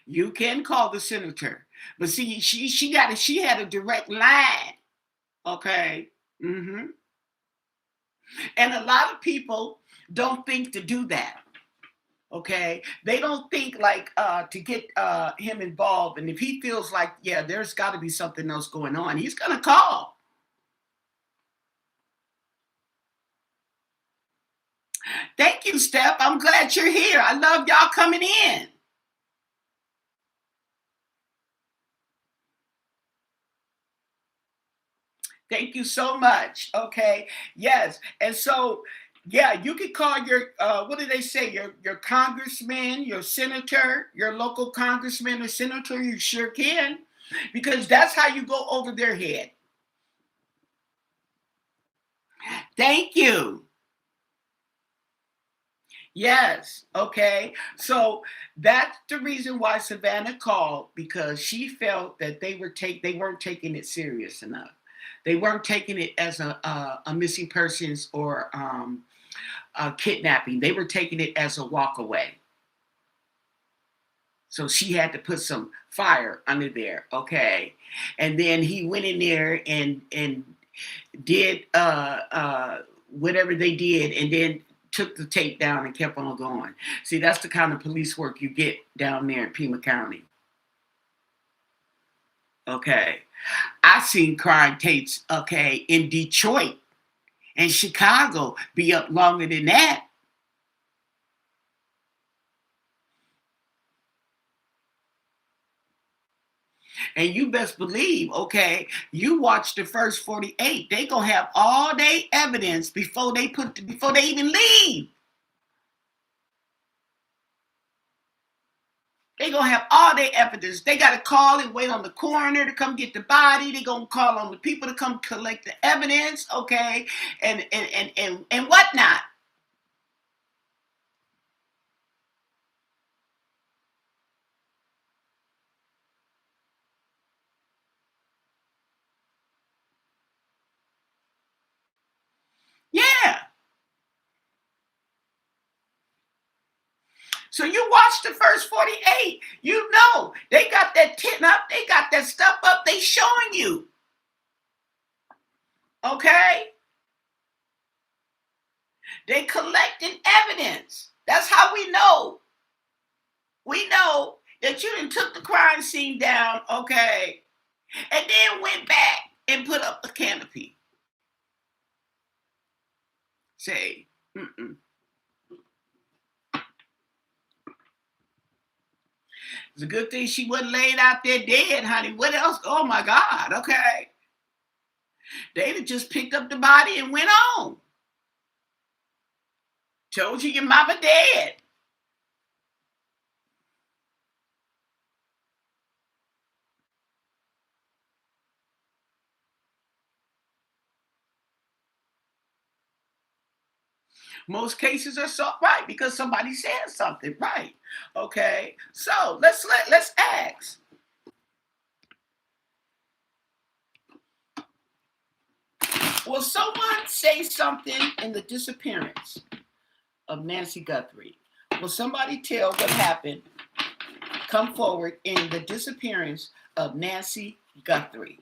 You can call the senator, but see, she had a direct line. Okay. Hmm. And a lot of people don't think to do that. Okay, they don't think like to get him involved, and if he feels like, yeah, there's got to be something else going on, he's gonna call. Thank you, Steph. I'm glad you're here. I love y'all coming in. Thank you so much. Okay. Yes. And so, yeah, you can call your what do they say? Your congressman, your senator, your local congressman or senator. You sure can, because that's how you go over their head. Thank you. Yes. Okay. So that's the reason why Savannah called, because she felt that they weren't taking it serious enough. They weren't taking it as a missing persons or a kidnapping. They were taking it as a walk away. So she had to put some fire under there. Okay. And then he went in there and did whatever they did, and then took the tape down and kept on going. See, that's the kind of police work you get down there in Pima County. Okay. I've seen crime tapes, okay, in Detroit and Chicago be up longer than that. And you best believe, okay, you watch the first 48. They gonna have all their evidence before they even leave. They gonna have all their evidence. They gotta call and wait on the coroner to come get the body. They gonna call on the people to come collect the evidence, okay, and whatnot. Yeah. So you watch the first 48. You know they got that tent up. They got that stuff up. They showing you, okay. They collecting evidence. That's how we know. We know that you done took the crime scene down, okay, and then went back and put up a canopy. Say, mm-mm. It's a good thing she wasn't laid out there dead, honey. What else? Oh my God, okay. They'd have just picked up the body and went on. Told you your mama dead. Most cases are so right because somebody said something, right? Okay. So let's ask. Will someone say something in the disappearance of Nancy Guthrie? Will somebody tell what happened? Come forward in the disappearance of Nancy Guthrie.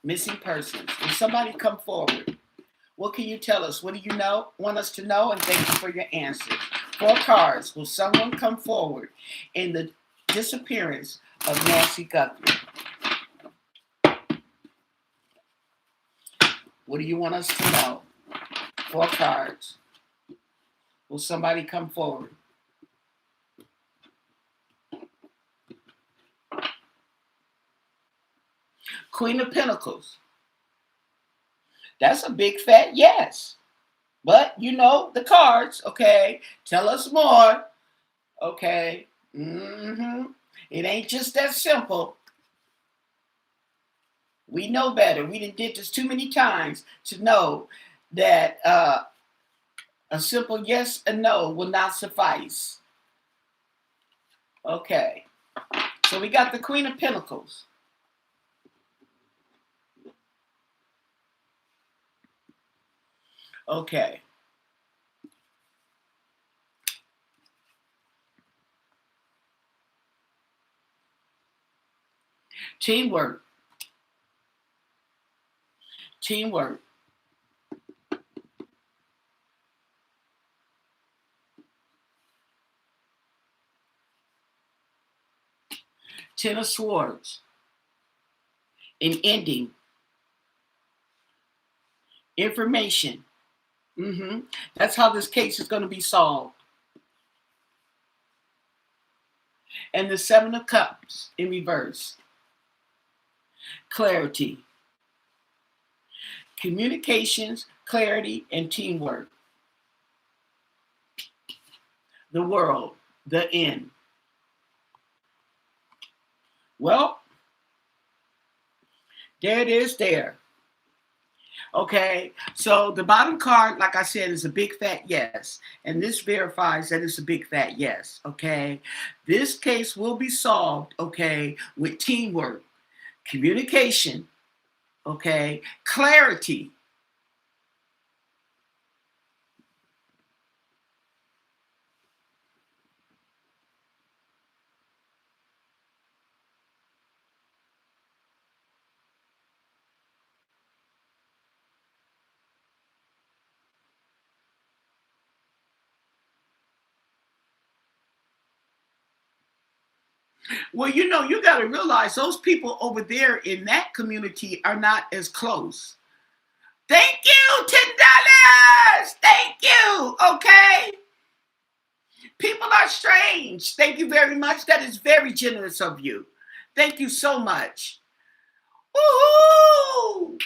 Missing persons. Will somebody come forward? What can you tell us? What do you know? Want us to know? And thank you for your answers. 4 cards. Will someone come forward in the disappearance of Nancy Guthrie? What do you want us to know? 4 cards. Will somebody come forward? Queen of Pentacles. That's a big fat yes. But you know the cards, okay? Tell us more, okay? It ain't just that simple. We know better. We did this too many times to know that a simple yes and no will not suffice. Okay. So we got the Queen of Pentacles. Okay. Teamwork. Teamwork. Ten of Swords. An ending. Information. That's how this case is going to be solved. And the 7 of Cups in reverse. Clarity. Communications, clarity, and teamwork. The world, the end. Well, there it is there. Okay, so the bottom card, like I said, is a big fat yes. And this verifies that it's a big fat yes, okay? This case will be solved, okay, with teamwork, communication, okay, clarity. Well, you know, you got to realize those people over there in that community are not as close. Thank you, $10. Thank you. Okay. People are strange. Thank you very much. That is very generous of you. Thank you so much. Woohoo!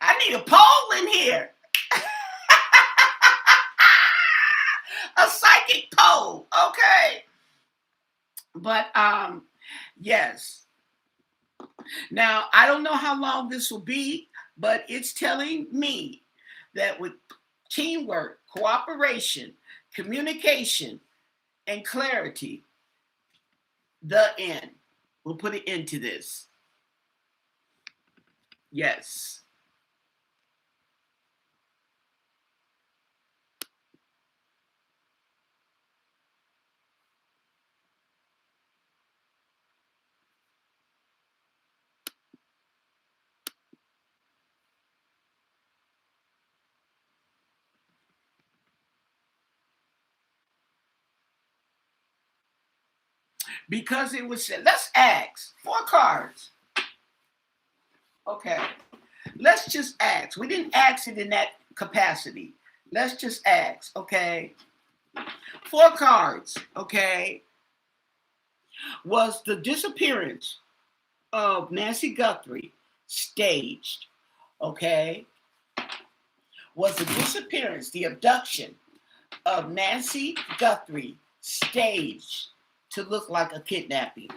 I need a poll in here. A psychic poll, okay? But yes. Now, I don't know how long this will be, but it's telling me that with teamwork, cooperation, communication, and clarity, the end. We'll put an end to this. Yes. Because it was said, let's ask 4 cards. Okay. Let's just ask. We didn't ask it in that capacity. Let's just ask, okay? 4 cards, okay? Was the disappearance of Nancy Guthrie staged, okay? Was the disappearance, the abduction of Nancy Guthrie staged to look like a kidnapping?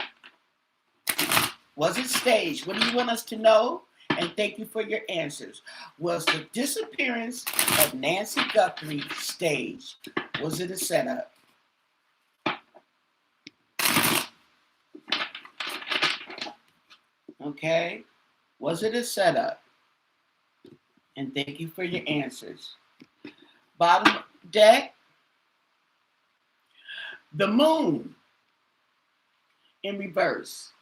Was it staged? What do you want us to know? And thank you for your answers. Was the disappearance of Nancy Guthrie staged? Was it a setup? Okay. Was it a setup? And thank you for your answers. Bottom deck. The moon in reverse.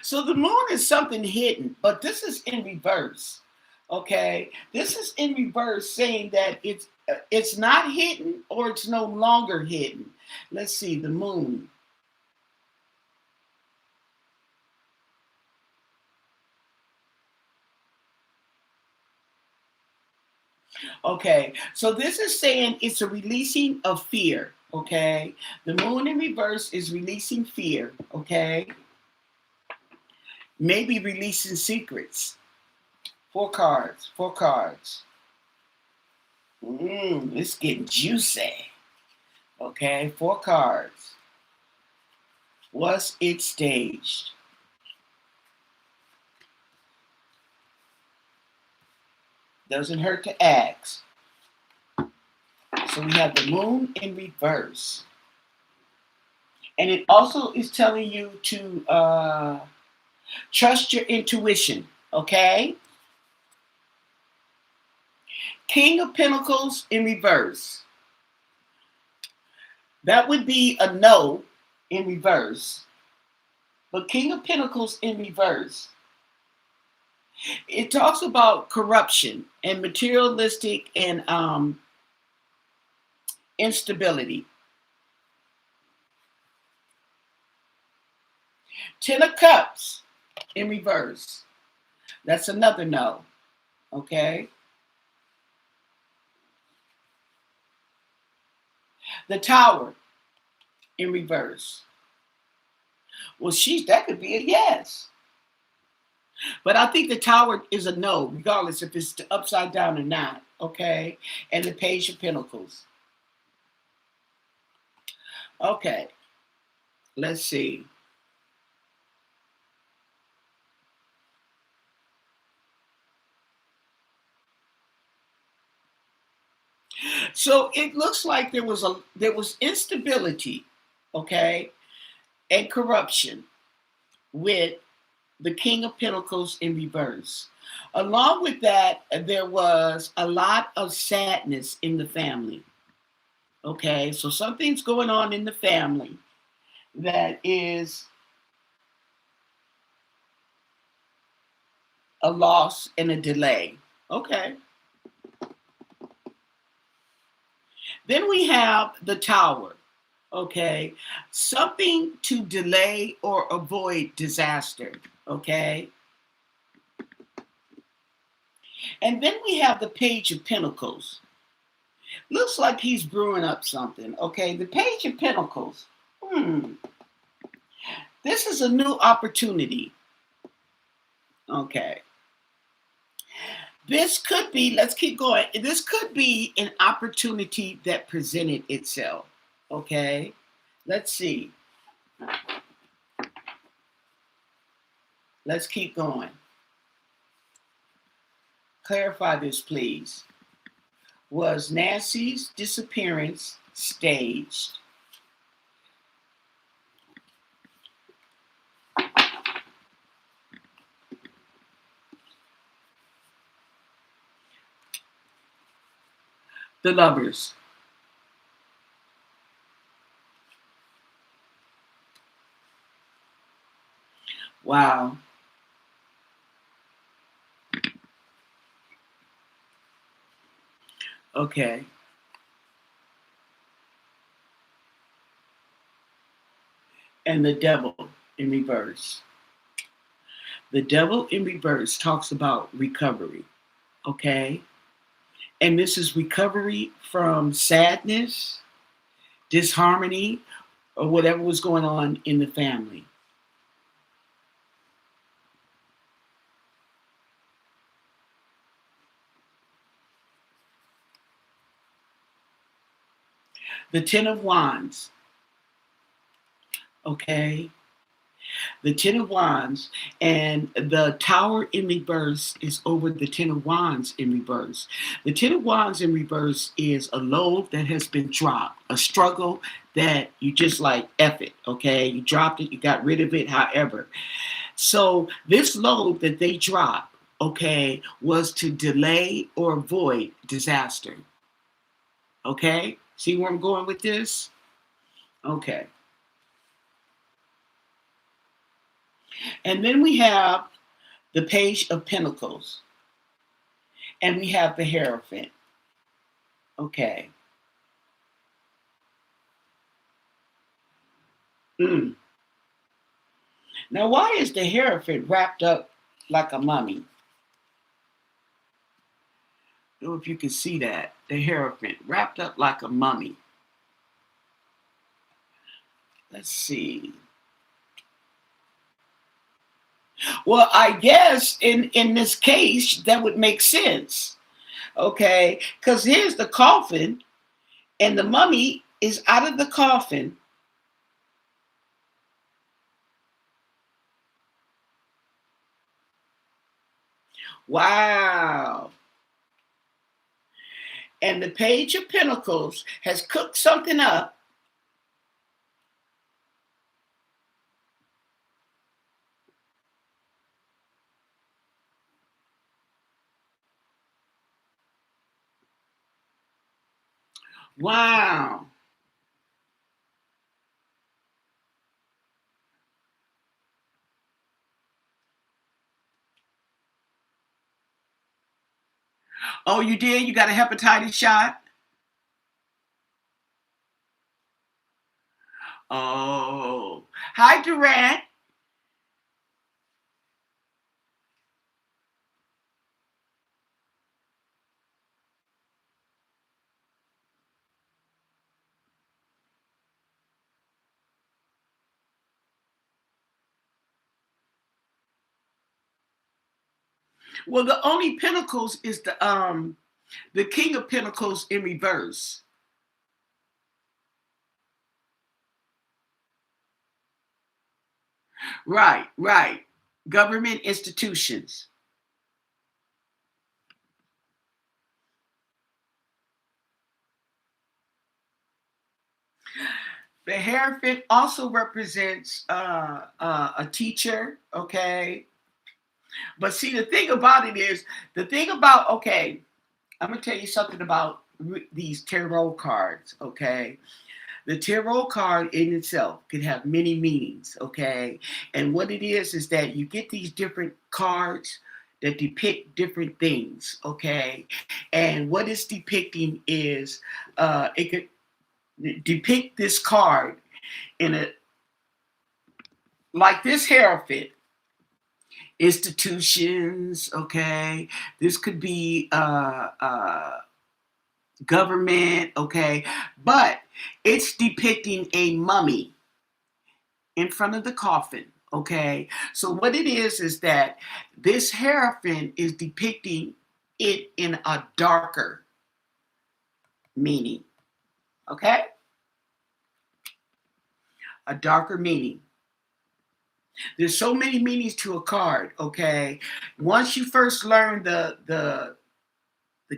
So the moon is something hidden, but this is in reverse. Okay, this is in reverse, saying that it's not hidden or it's no longer hidden. Let's see the moon. Okay, so this is saying it's a releasing of fear. Okay, the moon in reverse is releasing fear. Okay, maybe releasing secrets. 4 cards. 4 cards. It's getting juicy. Okay, 4 cards. Was it staged? Doesn't hurt to ask. So we have the moon in reverse. And it also is telling you to trust your intuition, okay? King of Pentacles in reverse. That would be a no in reverse. But King of Pentacles in reverse. It talks about corruption and materialistic and instability. 10 of Cups in reverse. That's another no. Okay. The Tower in reverse. Well, that could be a yes. But I think the Tower is a no, regardless if it's upside down or not. Okay. And the Page of Pentacles. Okay. Let's see. So it looks like there was instability, okay, and corruption with the King of Pentacles in reverse. Along with that, there was a lot of sadness in the family. Okay, so something's going on in the family that is a loss and a delay. Okay. Then we have the Tower. Okay, something to delay or avoid disaster. Okay. And then we have the Page of Pentacles. Looks like he's brewing up something. Okay, the Page of Pentacles. This is a new opportunity. Okay. This could be, let's keep going. This could be an opportunity that presented itself. Okay. Let's see. Let's keep going. Clarify this, please. Was Nancy's disappearance staged? The Lovers. Wow. Okay. And the Devil in reverse. The Devil in reverse talks about recovery. Okay. And this is recovery from sadness, disharmony, or whatever was going on in the family. The Ten of Wands. Okay. The Ten of Wands, and the Tower in reverse is over the Ten of Wands in reverse. The Ten of Wands in reverse is a load that has been dropped, a struggle that you just like, F it, okay? You dropped it, you got rid of it, however. So this load that they dropped, okay, was to delay or avoid disaster, okay? See where I'm going with this? Okay. And then we have the Page of Pentacles, and we have the Hierophant. Okay. Mm. Now, why is the Hierophant wrapped up like a mummy? I don't know if you can see that. The Hierophant wrapped up like a mummy. Let's see. Well, I guess in this case, that would make sense. Okay. Because here's the coffin, and the mummy is out of the coffin. Wow. And the Page of Pentacles has cooked something up. Wow. Oh, you did? You got a hepatitis shot? Oh. Hi, Durant. Well, the only Pentacles is the King of Pentacles in reverse. Right, right. Government institutions. The Hierophant also represents a teacher, okay? But see, the thing about it is, okay, I'm going to tell you something about these tarot cards, okay? The tarot card in itself could have many meanings, okay? And what it is that you get these different cards that depict different things, okay? And what it's depicting is it could depict this card in a, like this Hierophant, institutions, okay? This could be government, okay? But it's depicting a mummy in front of the coffin, okay? So what it is that this Hierophant is depicting it in a darker meaning, okay? A darker meaning. There's so many meanings to a card, okay? Once you first learn the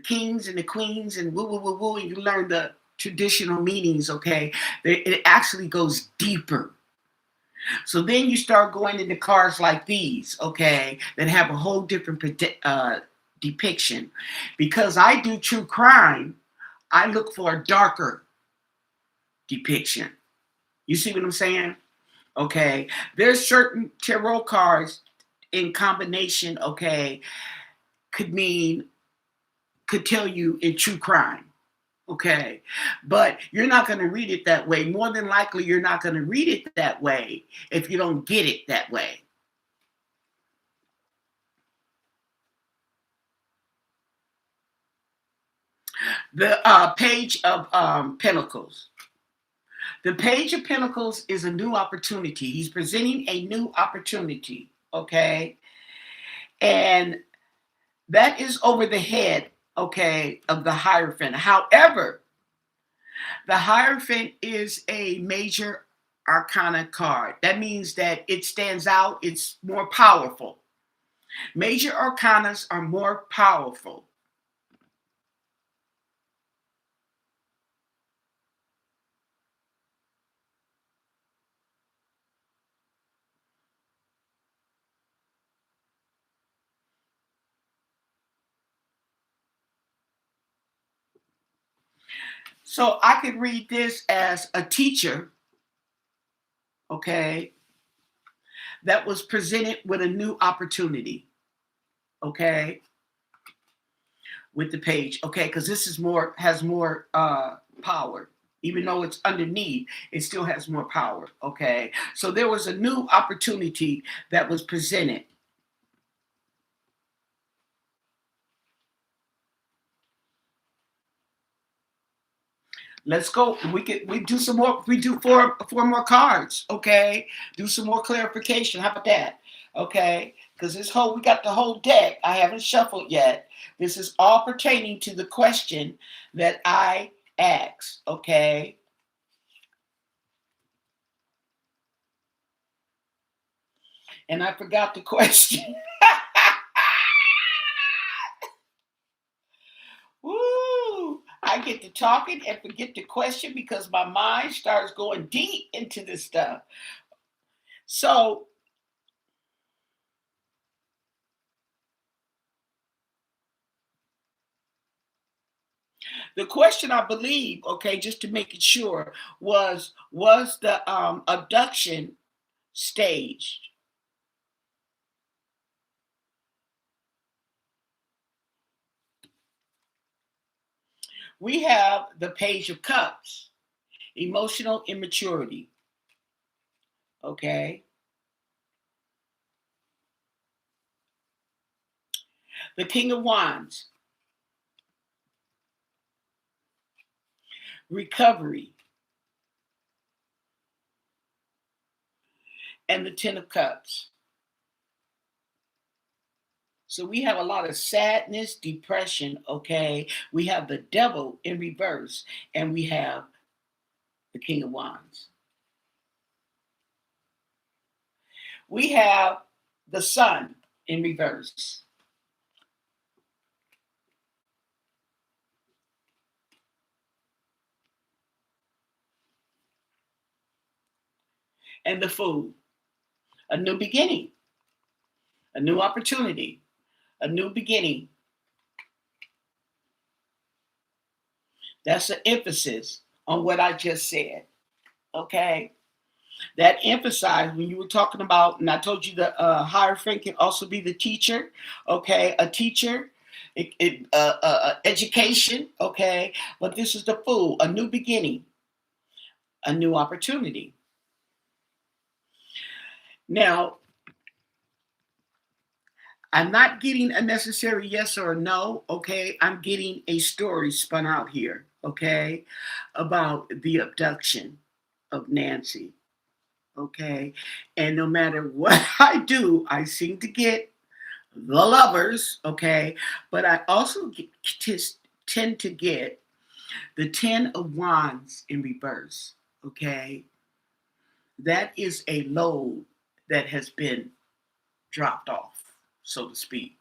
kings and the queens and woo woo woo woo, and you learn the traditional meanings, okay? It actually goes deeper. So then you start going into cards like these, okay, that have a whole different depiction. Because I do true crime, I look for a darker depiction. You see what I'm saying? Okay. There's certain tarot cards in combination, okay, could tell you in true crime. Okay. But you're not going to read it that way. More than likely, you're not going to read it that way if you don't get it that way. The Page of Pentacles. The Page of Pentacles is a new opportunity. He's presenting a new opportunity, okay? And that is over the head, okay, of the Hierophant. However, the Hierophant is a major arcana card. That means that it stands out, it's more powerful. Major arcanas are more powerful. So I could read this as a teacher, okay, that was presented with a new opportunity, okay, with the page, okay, because this is more has more power. Even though it's underneath, it still has more power, okay. So there was a new opportunity that was presented. Let's go. We do some more. We do four more cards. Okay. Do some more clarification. How about that? Okay. Because we got the whole deck. I haven't shuffled yet. This is all pertaining to the question that I asked. Okay. And I forgot the question. Woo! I get to talking and forget the question because my mind starts going deep into this stuff. So the question, I believe, okay, just to make it sure, was the abduction staged? We have the Page of Cups, emotional immaturity. Okay, the King of Wands, recovery, and the Ten of Cups. So we have a lot of sadness, depression. Okay, we have the Devil in reverse, and we have the King of Wands. We have the Sun in reverse. And the Fool, a new beginning, a new opportunity, a new beginning. That's an emphasis on what I just said. Okay. That emphasized when you were talking about, and I told you the Hierophant can also be the teacher. Okay. A teacher, education. Okay. But this is the Fool, a new beginning, a new opportunity. Now, I'm not getting a necessary yes or a no, okay? I'm getting a story spun out here, okay, about the abduction of Nancy, okay? And no matter what I do, I seem to get the lovers, okay? But I also tend to get the 10 of Wands in reverse, okay? That is a load that has been dropped off, so to speak,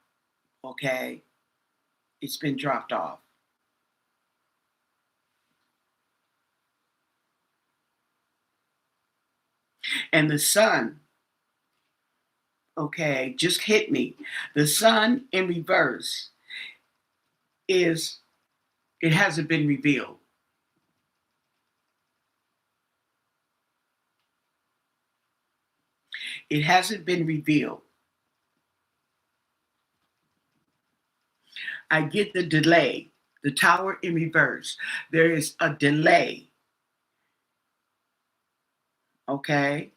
okay? It's been dropped off. And the sun, okay, just hit me. The sun in reverse is, it hasn't been revealed. It hasn't been revealed. I get the delay. The tower in reverse. There is a delay, okay?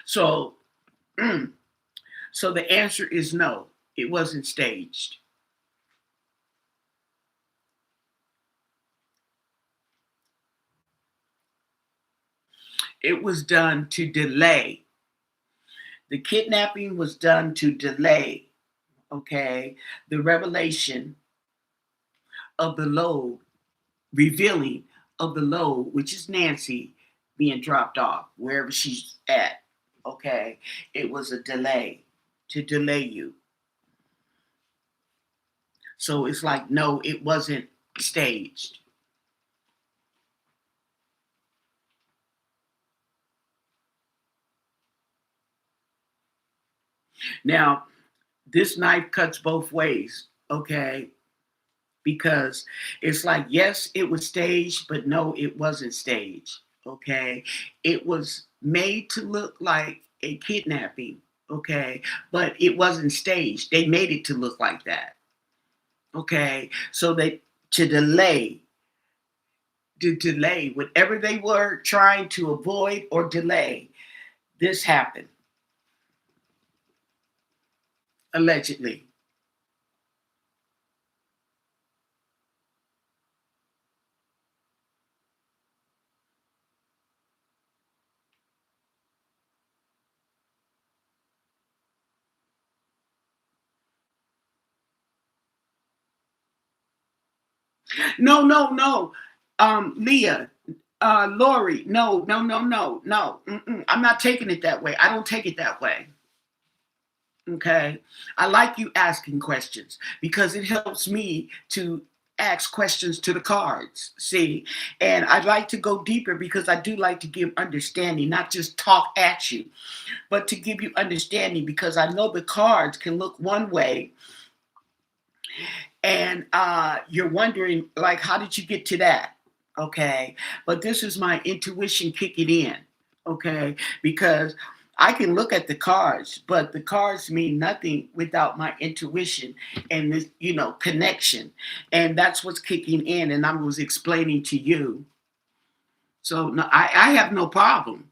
So, so the answer is no. It wasn't staged. It was done to delay. The kidnapping was done to delay, okay, the revelation of the load, revealing of the load, which is Nancy being dropped off wherever she's at, okay? It was a delay to delay you. So it's like, no, it wasn't staged. Now, this knife cuts both ways, okay? Because it's like, yes, it was staged, but no, it wasn't staged, okay? It was made to look like a kidnapping, okay? But it wasn't staged. They made it to look like that, okay? So that to delay whatever they were trying to avoid or delay, this happened, allegedly. No, no, no. Leah, Lori, no, no, no, no, no. Mm-mm. I'm not taking it that way. I don't take it that way. Okay. I like you asking questions because it helps me to ask questions to the cards. See, and I'd like to go deeper because I do like to give understanding, not just talk at you, but to give you understanding because I know the cards can look one way and you're wondering like how did you get to that, okay, but this is my intuition kicking in, okay, because I can look at the cards but the cards mean nothing without my intuition and this connection, and that's what's kicking in and I was explaining to you. So no, I have no problem.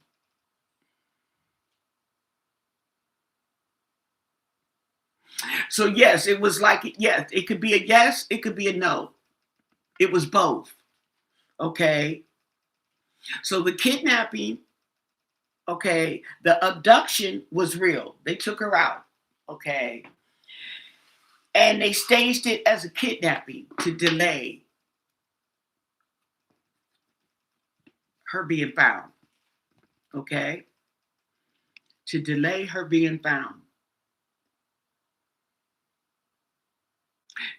So yes, it was like, yes, it could be a yes, it could be a no, it was both, okay. So the kidnapping, okay, the abduction was real. They took her out, okay, and they staged it as a kidnapping to delay her being found, okay, to delay her being found.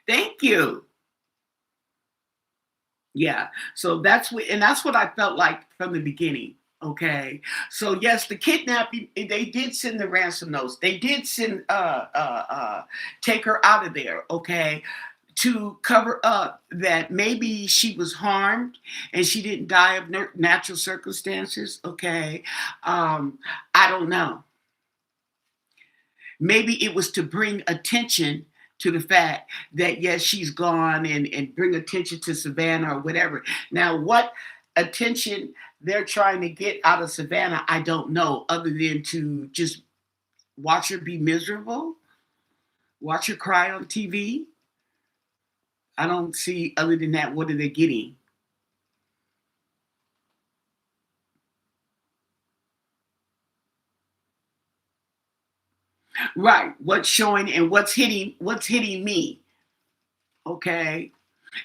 Thank you. Yeah. So that's what I felt like from the beginning. Okay. So yes, the kidnapping, they did send the ransom notes. They did send take her out of there, okay, to cover up that maybe she was harmed and she didn't die of natural circumstances, okay. I don't know. Maybe it was to bring attention to the fact that yes, she's gone, and bring attention to Savannah or whatever. Now, what attention they're trying to get out of Savannah, I don't know, other than to just watch her be miserable, watch her cry on TV. I don't see, other than that, what are they getting? Right. What's showing and what's hitting me. Okay.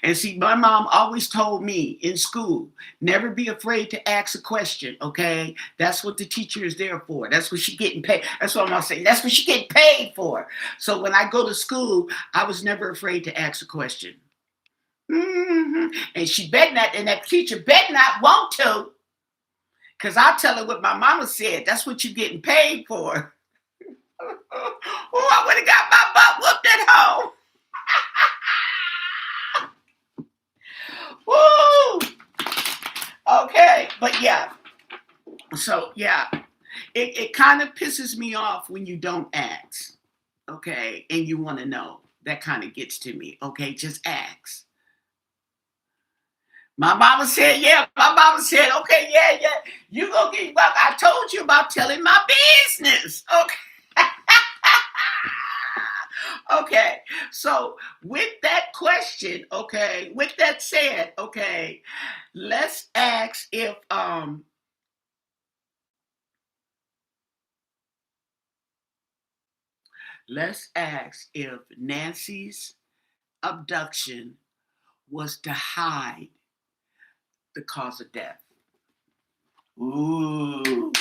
And see, my mom always told me in school, never be afraid to ask a question. Okay. That's what the teacher is there for. That's what she getting paid. That's what I'm gonna say. That's what she getting paid for. So when I go to school, I was never afraid to ask a question. And she bet not, and that teacher bet not want to, because I tell her what my mama said. That's what you getting paid for. Oh, I would have got my butt whooped at home. Woo! Okay, but yeah. So yeah, it kind of pisses me off when you don't ask. Okay, and you want to know. That kind of gets to me. Okay, just ask. My mama said, yeah. My mama said, okay, yeah, yeah. You go get well, I told you about telling my business. Okay. Okay. So with that question, okay, with that said, okay, let's ask if Nancy's abduction was to hide the cause of death. Ooh.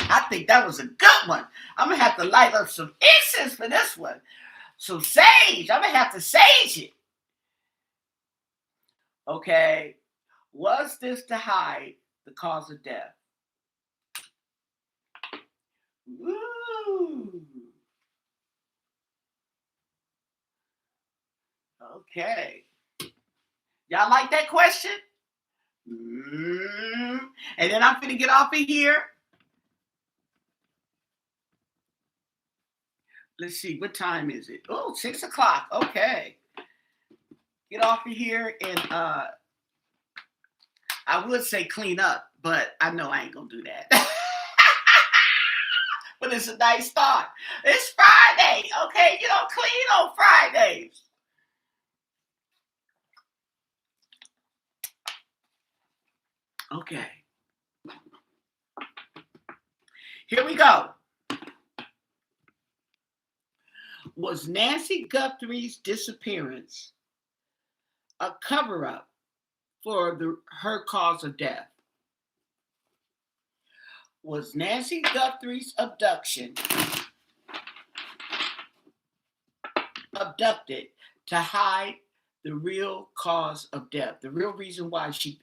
I think that was a good one. I'm gonna have to light up some incense for this one. Some sage. I'm gonna have to sage it. Okay. Was this to hide the cause of death? Ooh. Okay. Y'all like that question? And then I'm gonna get off of here. Let's see, what time is it? Oh, 6 o'clock. Okay. Get off of here and I would say clean up, but I know I ain't gonna do that. But it's a nice start. It's Friday, okay? You don't clean on Fridays. Okay. Here we go. Was Nancy Guthrie's disappearance a cover-up for her cause of death? Was Nancy Guthrie's abducted to hide the real cause of death, the real reason why she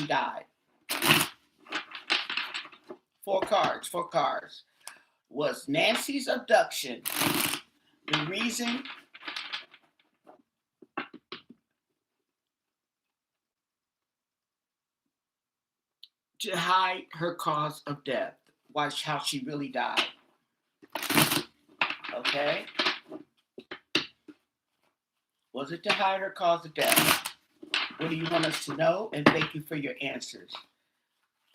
died? Four cards. Was Nancy's abduction the reason to hide her cause of death? Watch how she really died. Okay. Was it to hide her cause of death? What do you want us to know? And thank you for your answers.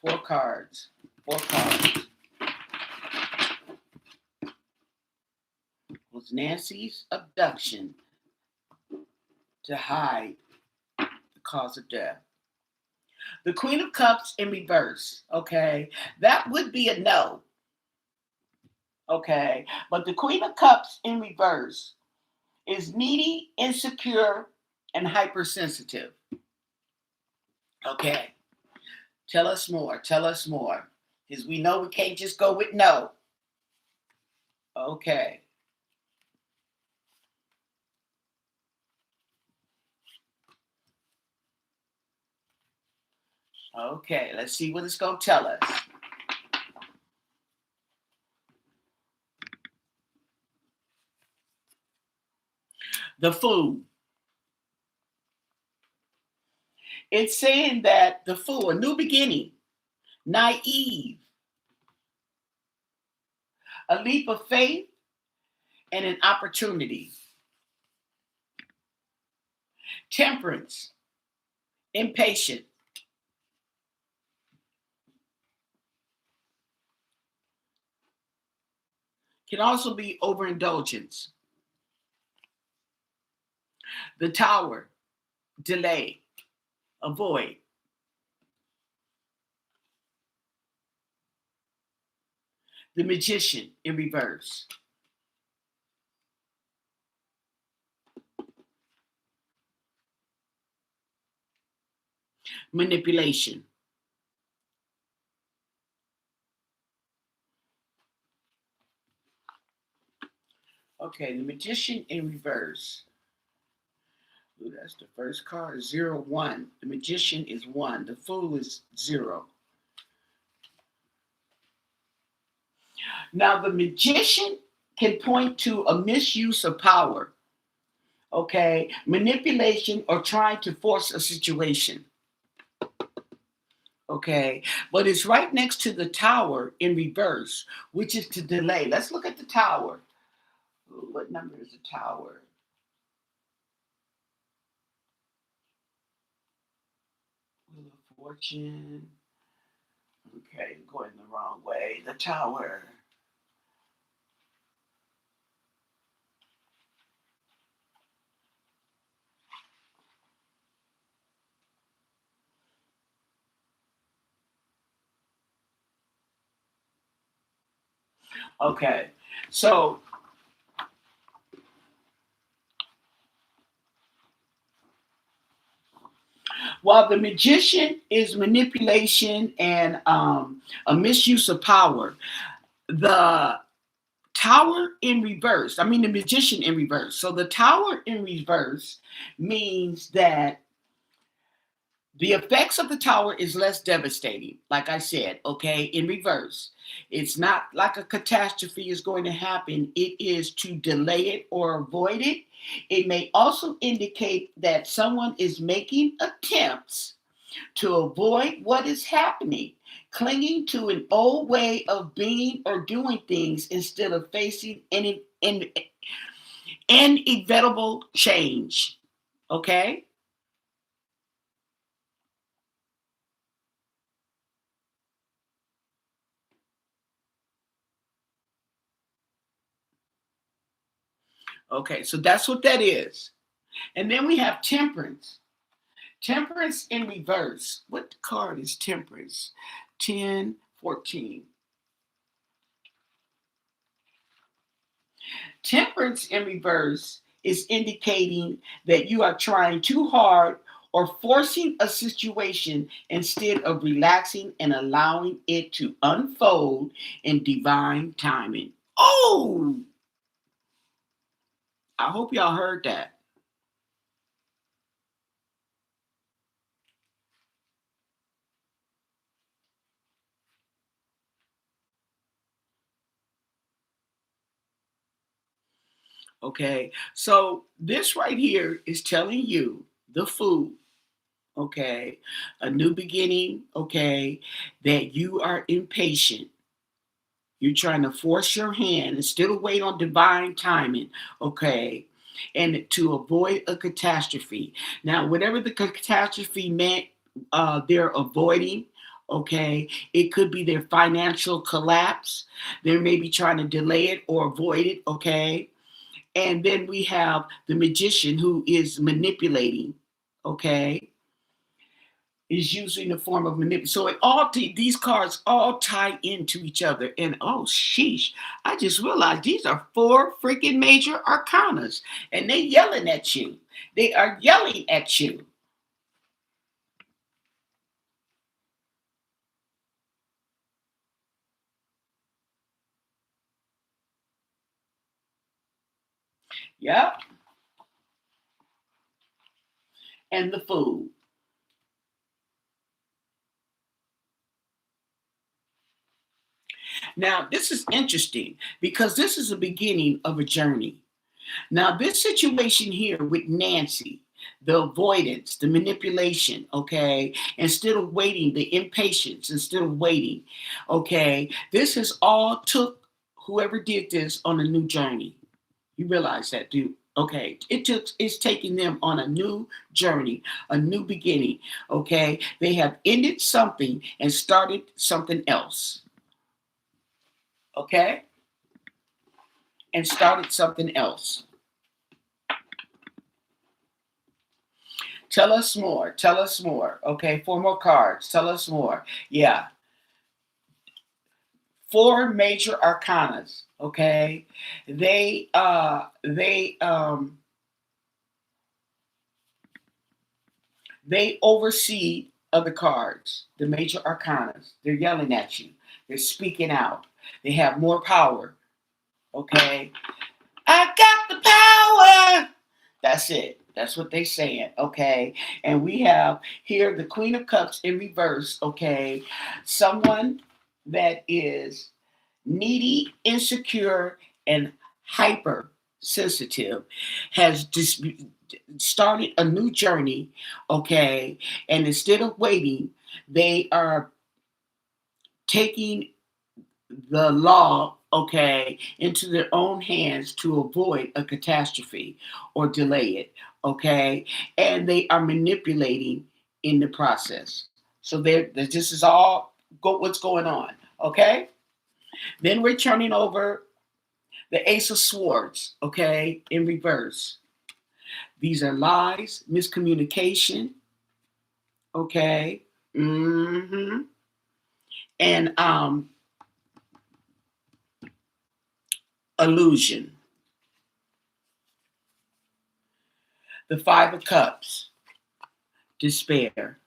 Four cards. Was Nancy's abduction to hide the cause of death? The Queen of Cups in reverse, okay? That would be a no, okay? But the Queen of Cups in reverse is needy, insecure, and hypersensitive. Okay. Tell us more. Because we know we can't just go with no. Okay. Okay, let's see what it's going to tell us. The Fool. It's saying that the Fool, a new beginning, naive, a leap of faith, and an opportunity. Temperance, impatient, Can also be overindulgence. The Tower, delay, avoid. The Magician in reverse. Manipulation. Okay, the Magician in reverse. Ooh, that's the first card. 0, 1. The Magician is 1. The Fool is 0. Now, the Magician can point to a misuse of power, okay, manipulation, or trying to force a situation, okay, but it's right next to the Tower in reverse, which is to delay. Let's look at the Tower. What number is the Tower? Wheel of Fortune. Okay, going the wrong way. The Tower. Okay, so while the Magician is manipulation and a misuse of power, the Tower in reverse, I mean, the Magician in reverse. So the Tower in reverse means that the effects of the Tower is less devastating, like I said, okay, in reverse. It's not like a catastrophe is going to happen. It is to delay it or avoid it. It may also indicate that someone is making attempts to avoid what is happening, clinging to an old way of being or doing things instead of facing any inevitable change. Okay? Okay, so that's what that is. And then we have temperance. Temperance in reverse. What card is temperance? 10, 14. Temperance in reverse is indicating that you are trying too hard or forcing a situation instead of relaxing and allowing it to unfold in divine timing. Oh, I hope y'all heard that. Okay, so this right here is telling you, the Fool, okay, a new beginning, okay, that you are impatient. You're trying to force your hand instead of wait on divine timing, okay, and to avoid a catastrophe. Now, whatever the catastrophe meant, they're avoiding. Okay, it could be their financial collapse. They may be trying to delay it or avoid it. Okay, and then we have the Magician who is manipulating. Okay, is using the form of manipulation. So these cards all tie into each other. And oh sheesh, I just realized these are 4 freaking major arcanas, and they yelling at you. They are yelling at you. Yep, and the Fool. Now this is interesting because this is the beginning of a journey. Now, this situation here with Nancy, the avoidance, the manipulation, okay, instead of waiting, the impatience, instead of waiting, okay, this has all took whoever did this on a new journey. You realize that, dude? Okay, it's taking them on a new journey, a new beginning. Okay, they have ended something and started something else. Okay, and started something else. Tell us more. Tell us more. Okay, 4 more cards. Tell us more. Yeah, 4 major arcanas. Okay, they oversee other cards. The major arcanas. They're yelling at you. They're speaking out. They have more power. Okay, I got the power. That's it. That's what they saying, okay? And we have here the Queen of Cups in reverse, okay? Someone that is needy, insecure, and hyper sensitive has just started a new journey, okay? And instead of waiting, they are taking the law, okay, into their own hands to avoid a catastrophe or delay it, okay, and they are manipulating in the process. So this is all what's going on, okay. Then we're turning over the Ace of Swords, okay, in reverse. These are lies, miscommunication, okay, and illusion. The Five of Cups, despair.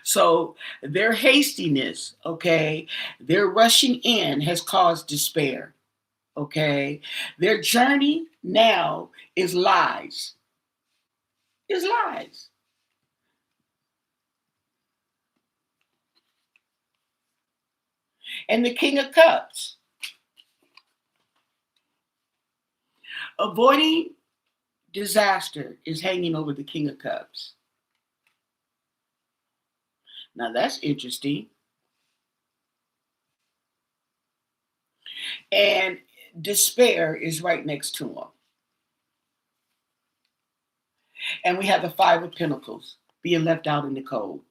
So their hastiness, okay, their rushing in has caused despair, okay. Their journey now is lies, is lies. And the King of Cups, avoiding disaster is hanging over the King of Cups. Now that's interesting. And despair is right next to him. And we have the Five of Pentacles being left out in the cold.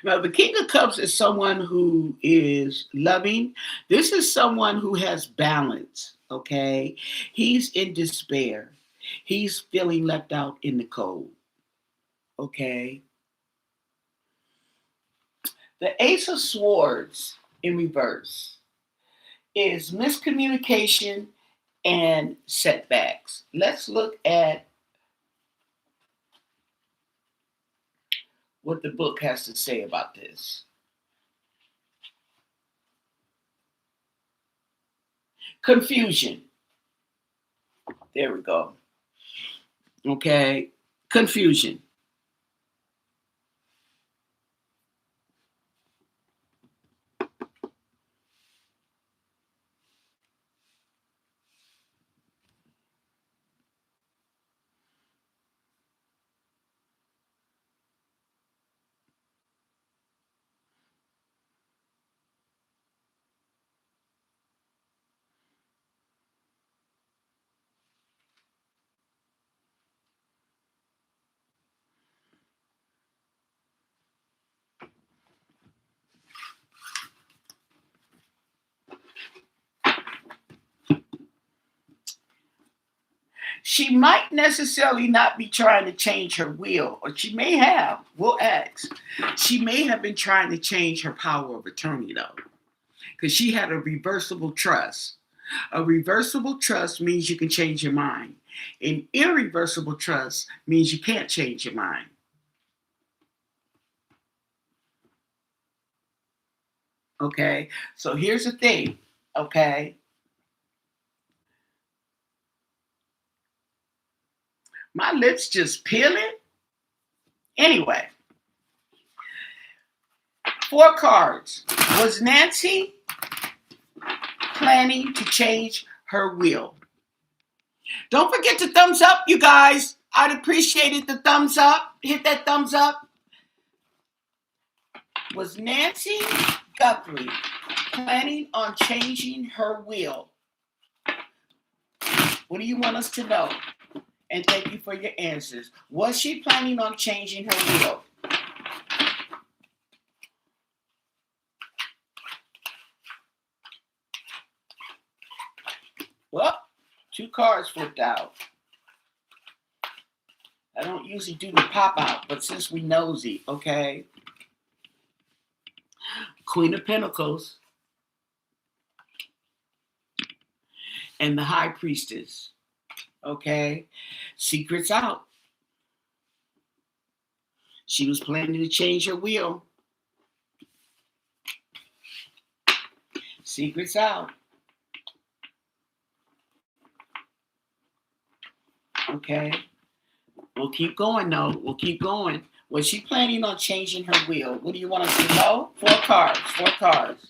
Now, the King of Cups is someone who is loving. This is someone who has balance, okay? He's in despair. He's feeling left out in the cold, okay? The Ace of Swords in reverse is miscommunication and setbacks. Let's look at what the book has to say about this. Confusion. There we go. Okay. Confusion. She might necessarily not be trying to change her will, or she may have. We'll ask. She may have been trying to change her power of attorney, though, because she had a reversible trust. A reversible trust means you can change your mind. An irreversible trust means you can't change your mind. Okay, so here's the thing. Okay, my lips just peeling. Anyway, 4 cards. Was Nancy planning to change her will? Don't forget to thumbs up, you guys. I'd appreciate it. The thumbs up. Hit that thumbs up. Was Nancy Guthrie planning on changing her will? What do you want us to know? And thank you for your answers. Was she planning on changing her will? Well, 2 cards flipped out. I don't usually do the pop out, but since we nosy, okay. Queen of Pentacles and the High Priestess, okay. Secrets out. She was planning to change her will. Secrets out. Okay. We'll keep going, though. We'll keep going. Was she planning on changing her will? What do you want us to know? 4 cards. 4 cards.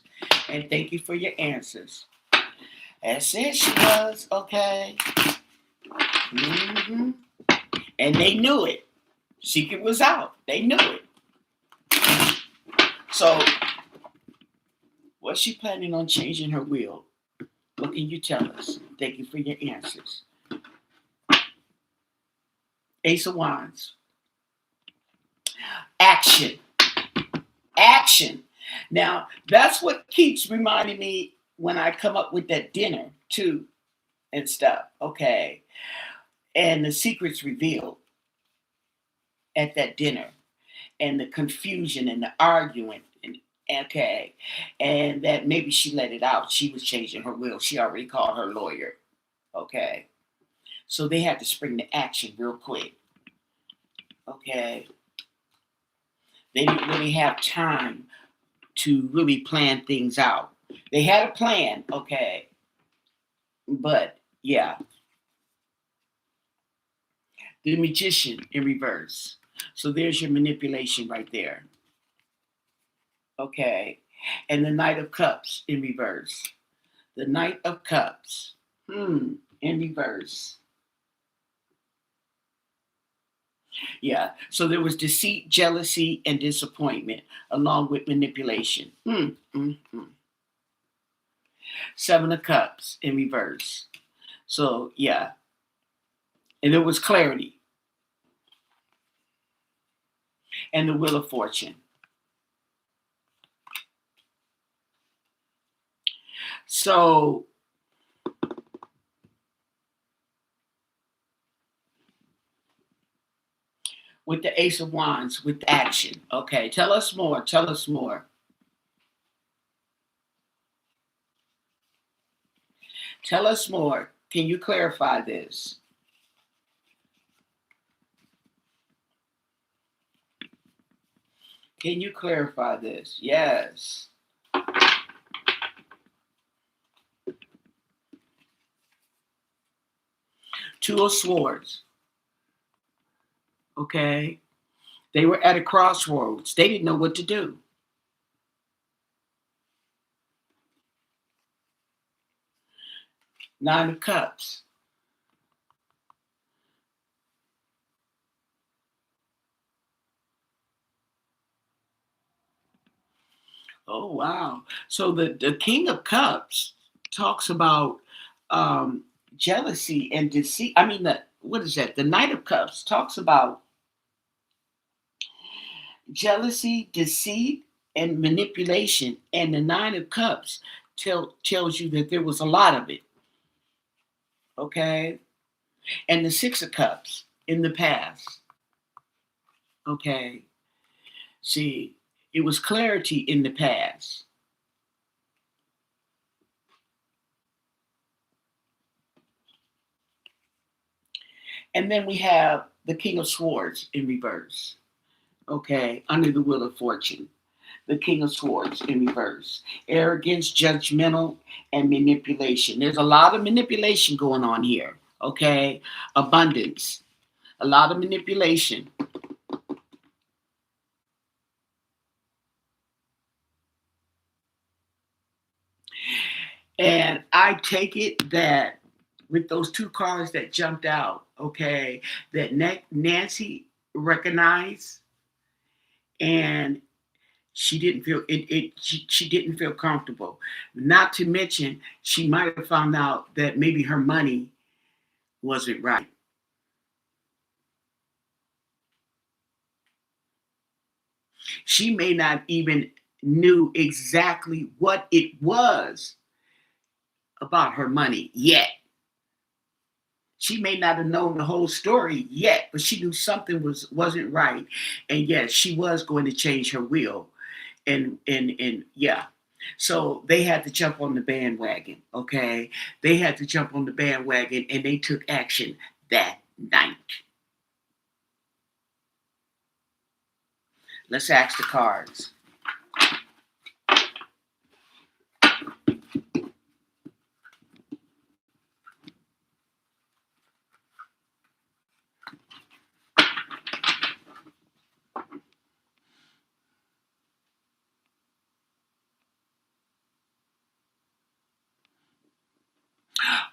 And thank you for your answers. That's it, she was. Okay. Mm-hmm. And they knew it. Secret was out. They knew it. So, was she planning on changing her will? What can you tell us? Thank you for your answers. Ace of Wands. Action. Action. Now, that's what keeps reminding me when I come up with that dinner, too, and stuff. Okay. And the secrets revealed at that dinner. And the confusion and the arguing. Okay. And that maybe she let it out. She was changing her will. She already called her lawyer. Okay. So they had to spring to action real quick. Okay. They didn't really have time to really plan things out. They had a plan, okay. But, yeah. The Magician in reverse. So there's your manipulation right there. Okay. And the Knight of Cups in reverse. The Knight of Cups. In reverse. Yeah, so there was deceit, jealousy, and disappointment, along with manipulation. 7 of Cups in reverse. So, yeah. And there was clarity. And the Wheel of Fortune. So, with the Ace of Wands, with action. Okay, tell us more. Tell us more. Tell us more. Can you clarify this? Can you clarify this? Yes. Two of Swords. Okay. They were at a crossroads. They didn't know what to do. Nine of Cups. Oh, wow. So the King of Cups talks about jealousy and deceit. I mean, what is that? The Knight of Cups talks about jealousy, deceit, and manipulation. And the Nine of Cups tells you that there was a lot of it. Okay? And the Six of Cups in the past. Okay? See, it was clarity in the past. And then we have the King of Swords in reverse. Okay, under the Wheel of Fortune. The King of Swords in reverse. Arrogance, judgmental, and manipulation. There's a lot of manipulation going on here. Okay, abundance. A lot of manipulation. And I take it that with those two cars that jumped out, okay, that Nancy recognized, and she didn't feel she didn't feel comfortable. Not to mention, she might have found out that maybe her money wasn't right. She may not even knew exactly what it was about her money yet. She may not have known the whole story yet, but she knew something wasn't right, and yes, she was going to change her will, and yeah. So they had to jump on the bandwagon. Okay, they had to jump on the bandwagon, and they took action that night. Let's ask the cards.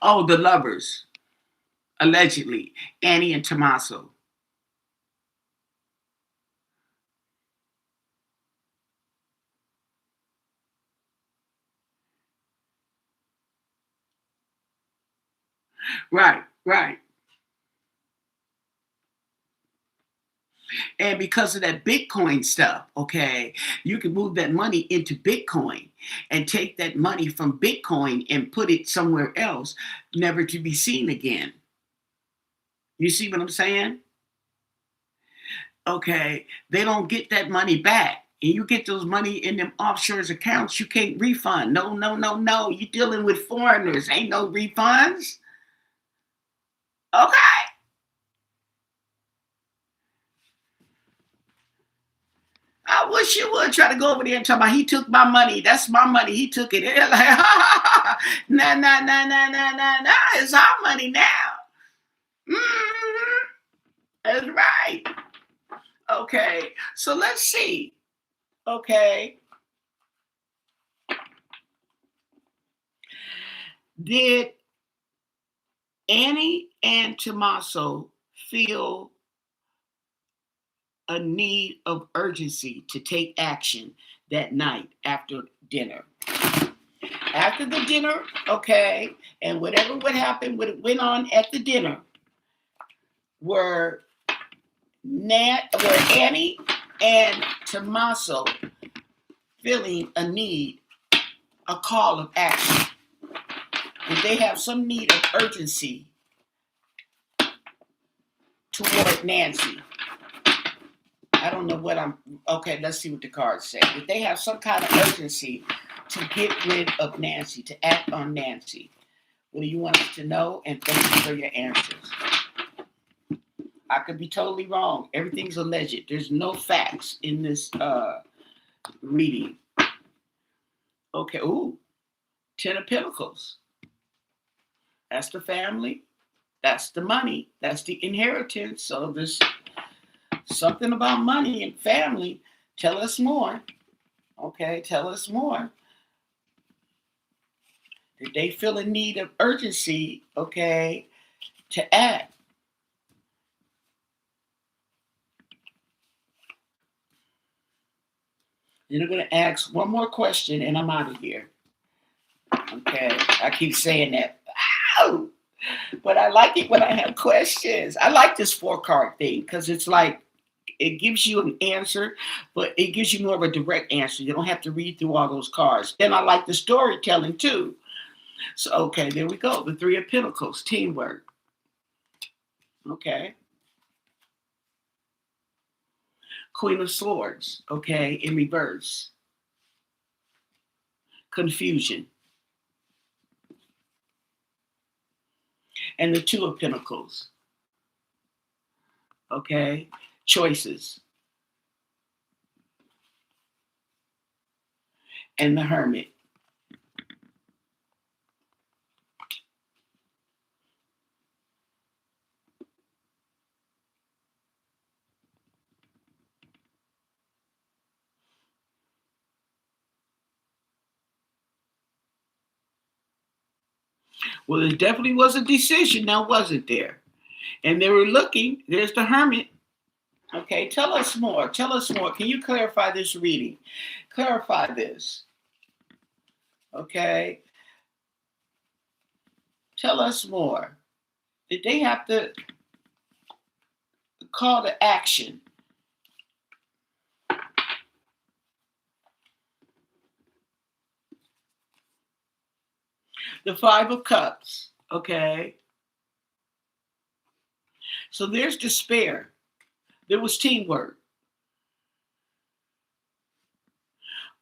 Oh, the lovers, allegedly, Annie and Tommaso. Right, right. And because of that Bitcoin stuff, okay, you can move that money into Bitcoin and take that money from Bitcoin and put it somewhere else, never to be seen again. You see what I'm saying? Okay, they don't get that money back. And you get those money in them offshore accounts, you can't refund. No, no, no, no. You're dealing with foreigners. Ain't no refunds. Okay. I wish you would try to go over there and talk about he took my money. That's my money. He took it. They're like, nah, nah, nah, nah, nah, nah, nah. It's our money now. Mm-hmm. That's right. Okay. So let's see. Okay. Did Annie and Tommaso feel a need of urgency to take action that night after dinner? After the dinner, okay, and whatever would happen, what went on at the dinner, were were Annie and Tommaso feeling a need, a call of action? Did they have some need of urgency toward Nancy? I don't know what I'm. Okay, let's see what the cards say. Did they have some kind of urgency to get rid of Nancy, to act on Nancy? What do you want us to know? And thank you for your answers. I could be totally wrong. Everything's alleged. There's no facts in this reading. Okay. Ooh, Ten of Pentacles. That's the family. That's the money. That's the inheritance. So there's something about money and family. Tell us more. Okay, tell us more. Did they feel a need of urgency, okay, to act? And I'm going to ask one more question and I'm out of here. Okay, I keep saying that. Ow! But I like it when I have questions. I like this 4 card thing because it's like it gives you an answer, but it gives you more of a direct answer. You don't have to read through all those cards. Then I like the storytelling too. So, okay, there we go. The 3 of Pentacles, teamwork. Okay. Queen of Swords, okay, in reverse. Confusion. And the 2 of Pentacles, okay, choices. And the Hermit. Well, there definitely was a decision now, wasn't there? And they were looking. There's the hermit. Okay, tell us more. Tell us more. Can you clarify this reading? Clarify this. Okay, tell us more. Did they have to call to action? The Five of Cups. Okay, so there's despair. There was teamwork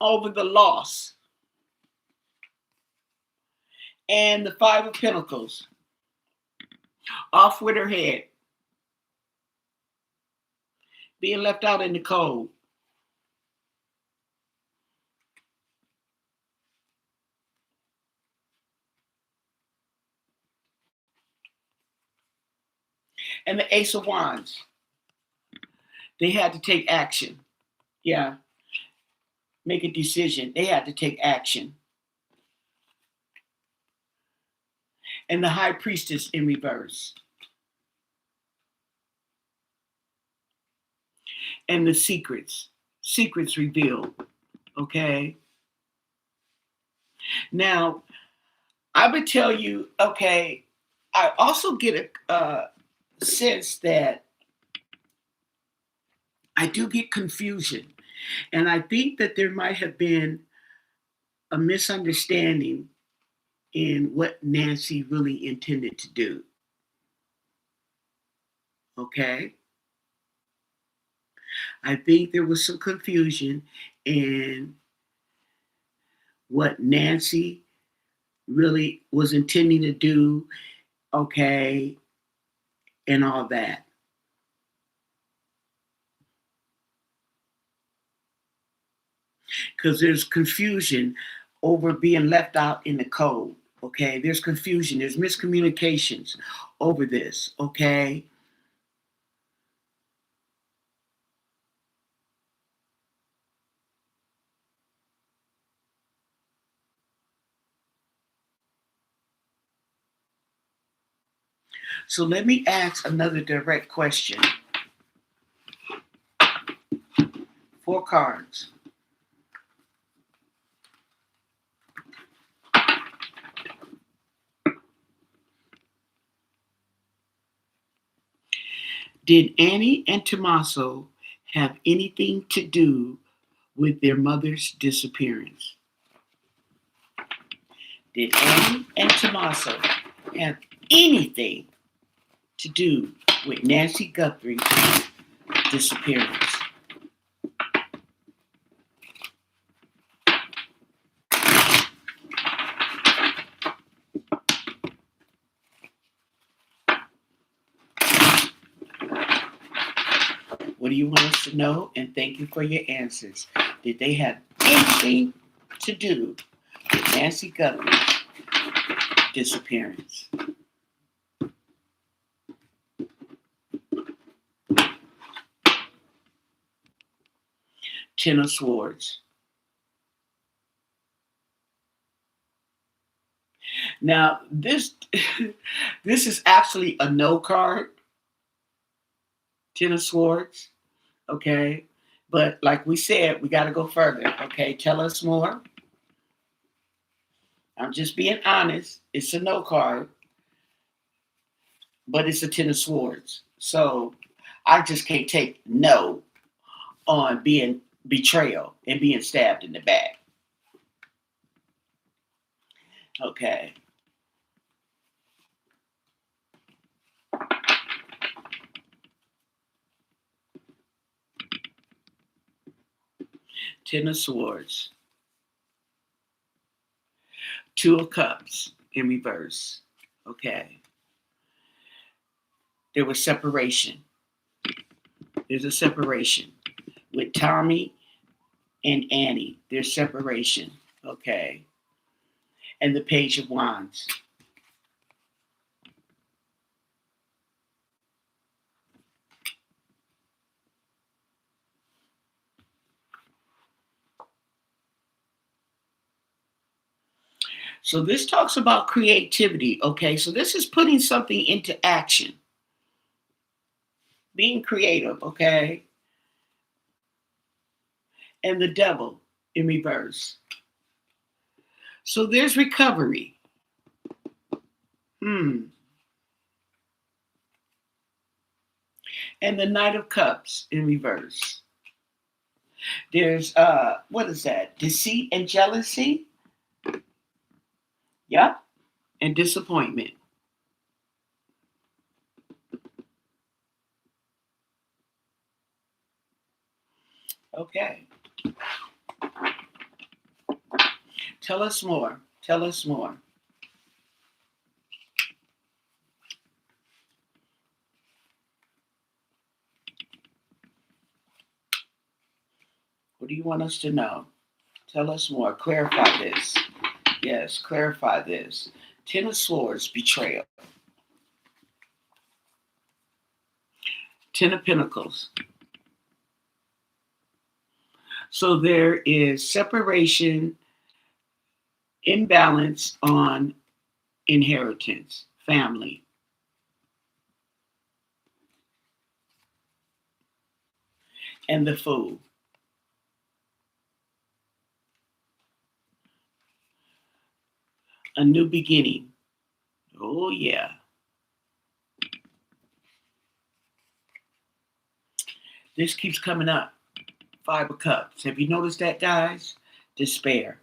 over the loss. And the Five of Pentacles. Off with her head. Being left out in the cold. And the Ace of Wands. They had to take action. Yeah. Make a decision. They had to take action. And the High Priestess in reverse. And the secrets. Secrets revealed. Okay. Now, I would tell you, okay, I also get a sense that I do get confusion. And I think that there might have been a misunderstanding in what Nancy really intended to do. Okay. I think there was some confusion in what Nancy really was intending to do. Okay. And all that. Because there's confusion over being left out in the cold. Okay. There's confusion. There's miscommunications over this. Okay. So let me ask another direct question. 4 cards. Did Annie and Tommaso have anything to do with their mother's disappearance? Did Annie and Tommaso have anything to do with Nancy Guthrie's disappearance? What do you want us to know? And thank you for your answers. Did they have anything to do with Nancy Guthrie's disappearance? Ten of Swords. Now, this is actually a no card. Ten of Swords. Okay. But like we said, we got to go further. Okay. Tell us more. I'm just being honest. It's a no card, but it's a Ten of Swords. So I just can't take no on being betrayal and being stabbed in the back. Okay. Ten of Swords. Two of Cups in reverse. Okay. There was separation. There's a separation with Tommy and Annie. There's separation. Okay. And the Page of Wands. So this talks about creativity. Okay. So this is putting something into action, being creative. Okay. And the devil in reverse. So there's recovery. Hmm. And the Knight of Cups in reverse. There's what is that? Deceit and jealousy. Yep. And disappointment. Okay. Tell us more. Tell us more. What do you want us to know? Tell us more. Clarify this. Yes, clarify this. Ten of Swords, betrayal. Ten of Pentacles. So there is separation, imbalance on inheritance, family, and the Fool. A new beginning. Oh, yeah. This keeps coming up. Five of Cups. Have you noticed that, guys? Despair.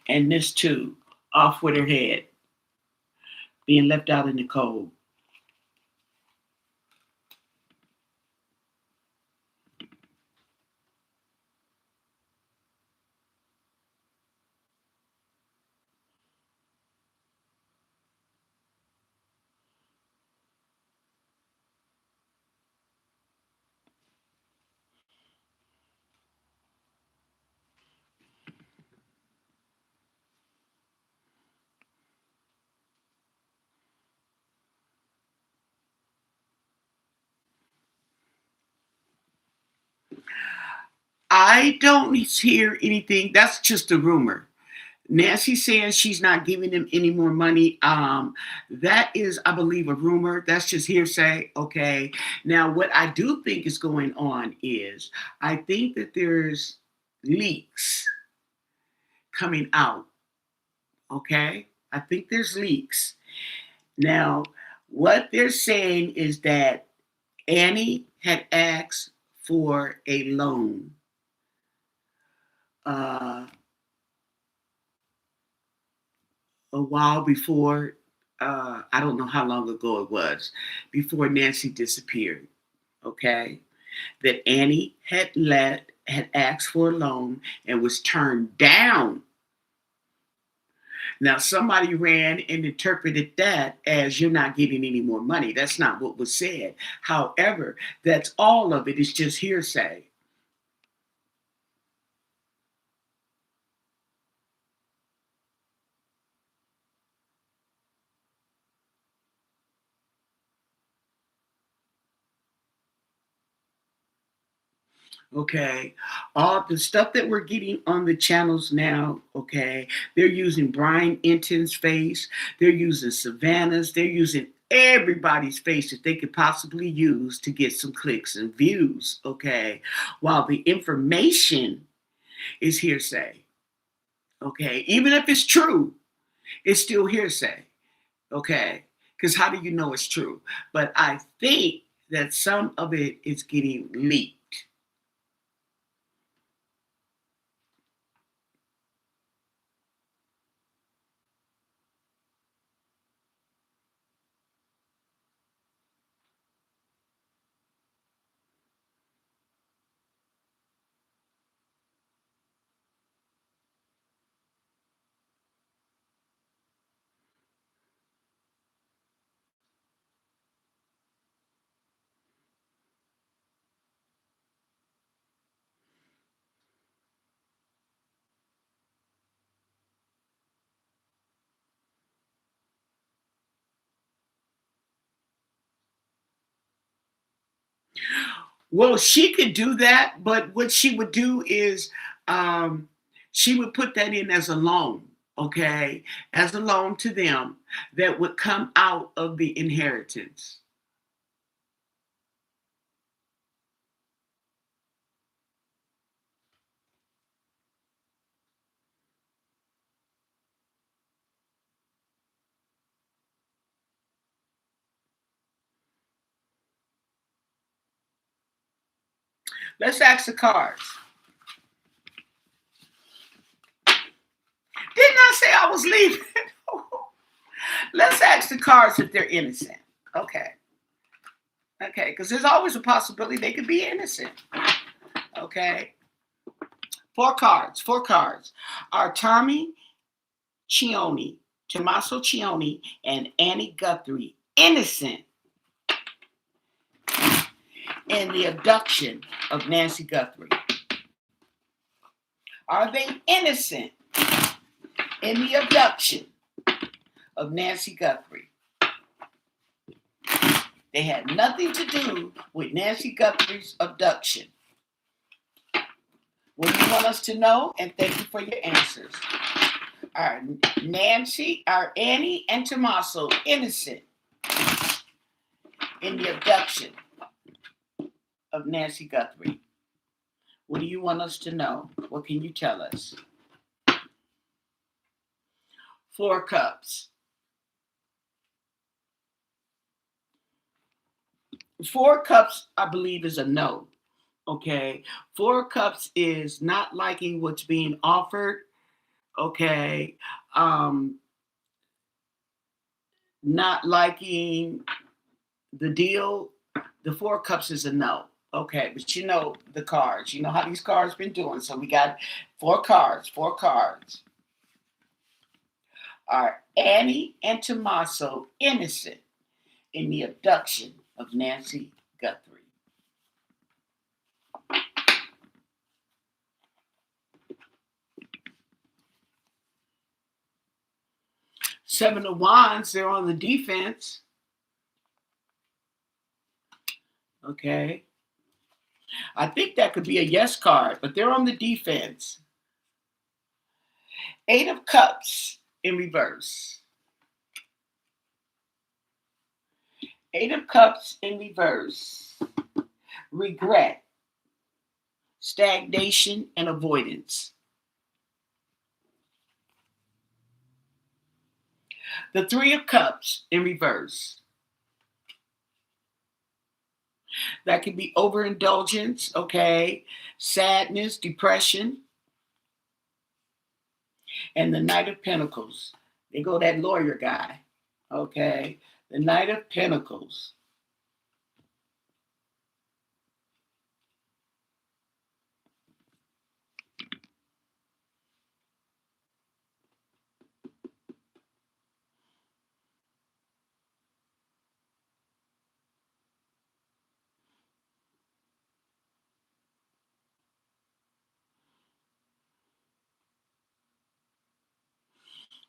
And this too, off with her head, being left out in the cold. I don't hear anything. That's just a rumor. Nancy saying she's not giving him any more money. That is, I believe, a rumor. That's just hearsay. Okay. Now, what I do think is going on is I think that there's leaks coming out. Okay. I think there's leaks. Now, what they're saying is that Annie had asked for a loan. Uh, a while before, I don't know how long ago it was, before Nancy disappeared. Okay, that Annie had asked for a loan and was turned down. Now somebody ran and interpreted that as you're not getting any more money. That's not what was said. However, that's all of it. It's just hearsay. Okay, all the stuff that we're getting on the channels now, okay, they're using Brian Enton's face, they're using Savannah's, they're using everybody's face that they could possibly use to get some clicks and views, okay, while the information is hearsay, okay, even if it's true, it's still hearsay, okay, because how do you know it's true? But I think that some of it is getting leaked. Well, she could do that, but what she would do is um, she would put that in as a loan, okay, as a loan to them that would come out of the inheritance. Let's ask the cards. Didn't I say I was leaving? Let's ask the cards if they're innocent. Okay. Okay. Because there's always a possibility they could be innocent. Okay. Four cards. Four cards. Are Tommy Cioni, Tommaso Cioni, and Annie Guthrie innocent in the abduction of Nancy Guthrie? Are they innocent in the abduction of Nancy Guthrie? They had nothing to do with Nancy Guthrie's abduction. What do you want us to know? And thank you for your answers. Are Annie, and Tommaso innocent in the abduction of Nancy Guthrie? What do you want us to know? What can you tell us? Four cups. Four cups, I believe, is a no. Okay. Four cups is not liking what's being offered. Okay. Not liking the deal. The four cups is a no. Okay, but you know the cards. You know how these cards been doing. So we got four cards. Four cards. Are Annie and Tommaso innocent in the abduction of Nancy Guthrie? Seven of Wands, they're on the defense. Okay. I think that could be a yes card, but they're on the defense. Eight of Cups in reverse. Eight of Cups in reverse. Regret, stagnation, and avoidance. The Three of Cups in reverse. That could be overindulgence, okay, sadness, depression, and the Knight of Pentacles. They go that lawyer guy, okay, the Knight of Pentacles.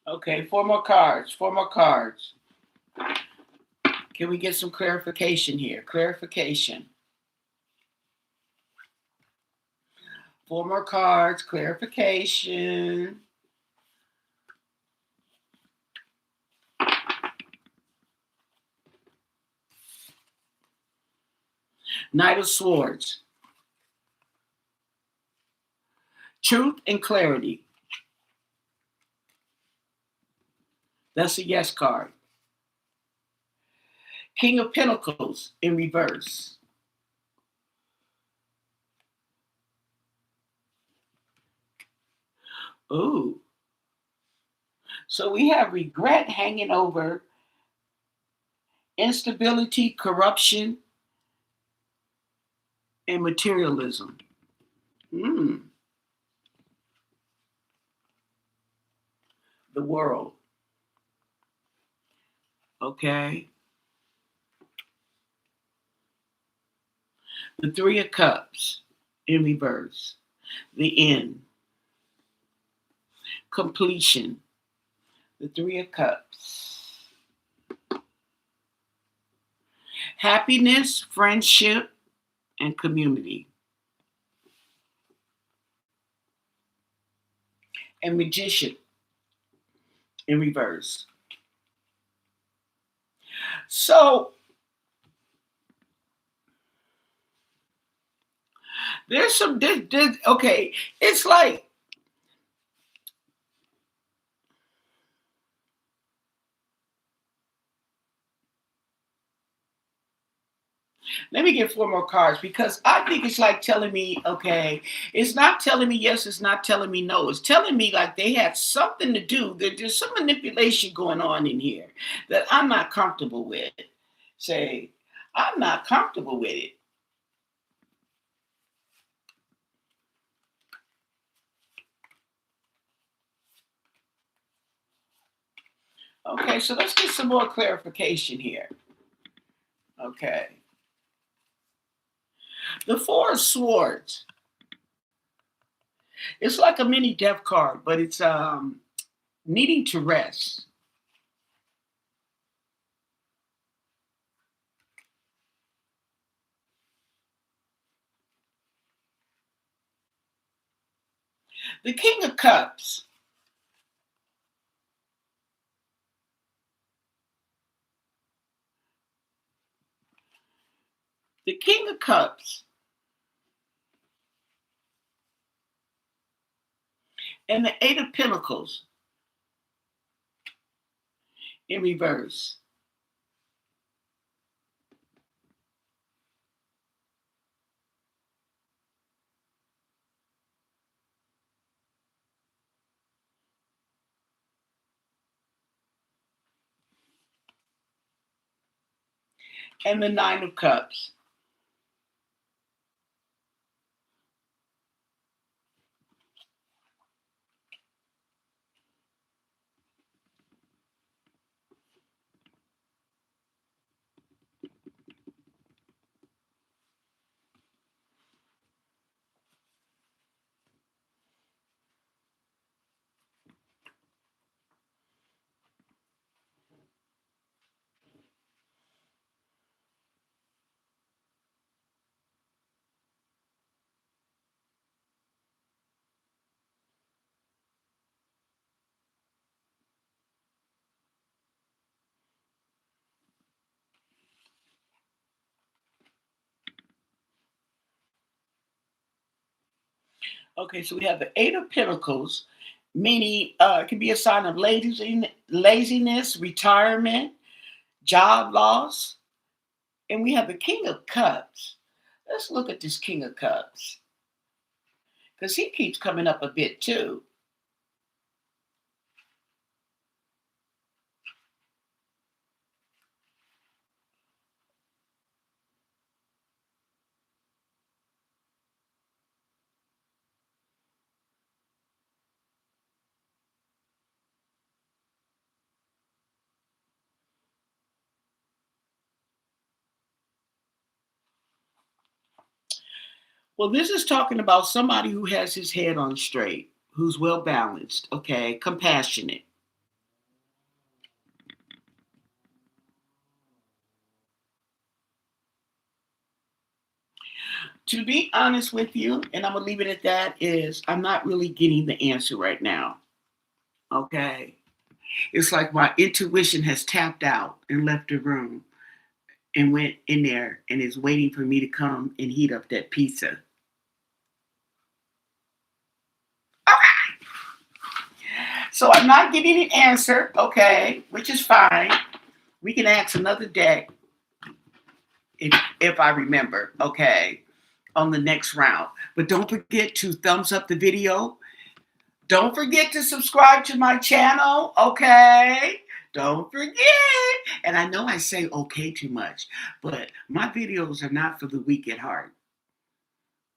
Okay, four more cards, four more cards. Can we get some clarification here? Clarification. Four more cards, clarification. Knight of Swords. Truth and clarity. That's a yes card. King of Pentacles in reverse. Ooh. So we have regret hanging over, instability, corruption, and materialism. The World. Okay. The Three of Cups in reverse. The End. Completion. The Three of Cups. Happiness, friendship, and community. And magician in reverse. So there's some, okay, it's like, let me get four more cards because I think it's like telling me, okay, it's not telling me yes, it's not telling me no. It's telling me like they had something to do. There's some manipulation going on in here that I'm not comfortable with. Say, I'm not comfortable with it. Okay, so let's get some more clarification here. Okay. The Four of Swords. It's like a mini death card, but it's needing to rest. The King of Cups. The King of Cups and the Eight of Pentacles in reverse. And the Nine of Cups. Okay, so we have the Eight of Pentacles, meaning it can be a sign of laziness, retirement, job loss. And we have the King of Cups. Let's look at this King of Cups because he keeps coming up a bit too. Well, this is talking about somebody who has his head on straight, who's well balanced, okay, compassionate. To be honest with you, and I'm gonna leave it at that, is I'm not really getting the answer right now. Okay. It's like my intuition has tapped out and left the room and went in there and is waiting for me to come and heat up that pizza. Okay. So I'm not getting an answer, okay, which is fine. We can ask another day if I remember, okay, on the next round. But don't forget to thumbs up the video. Don't forget to subscribe to my channel, okay? Don't forget. And I know I say okay too much, but my videos are not for the weak at heart,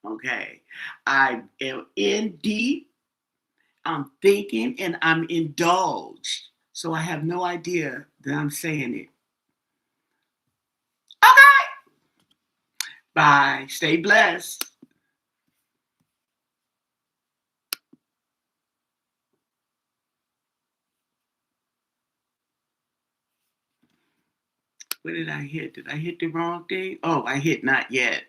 okay? I am in deep, I'm thinking, and I'm indulged. So I have no idea that I'm saying it. Okay. Bye. Stay blessed. What did I hit? Did I hit the wrong thing? Oh, I hit not yet.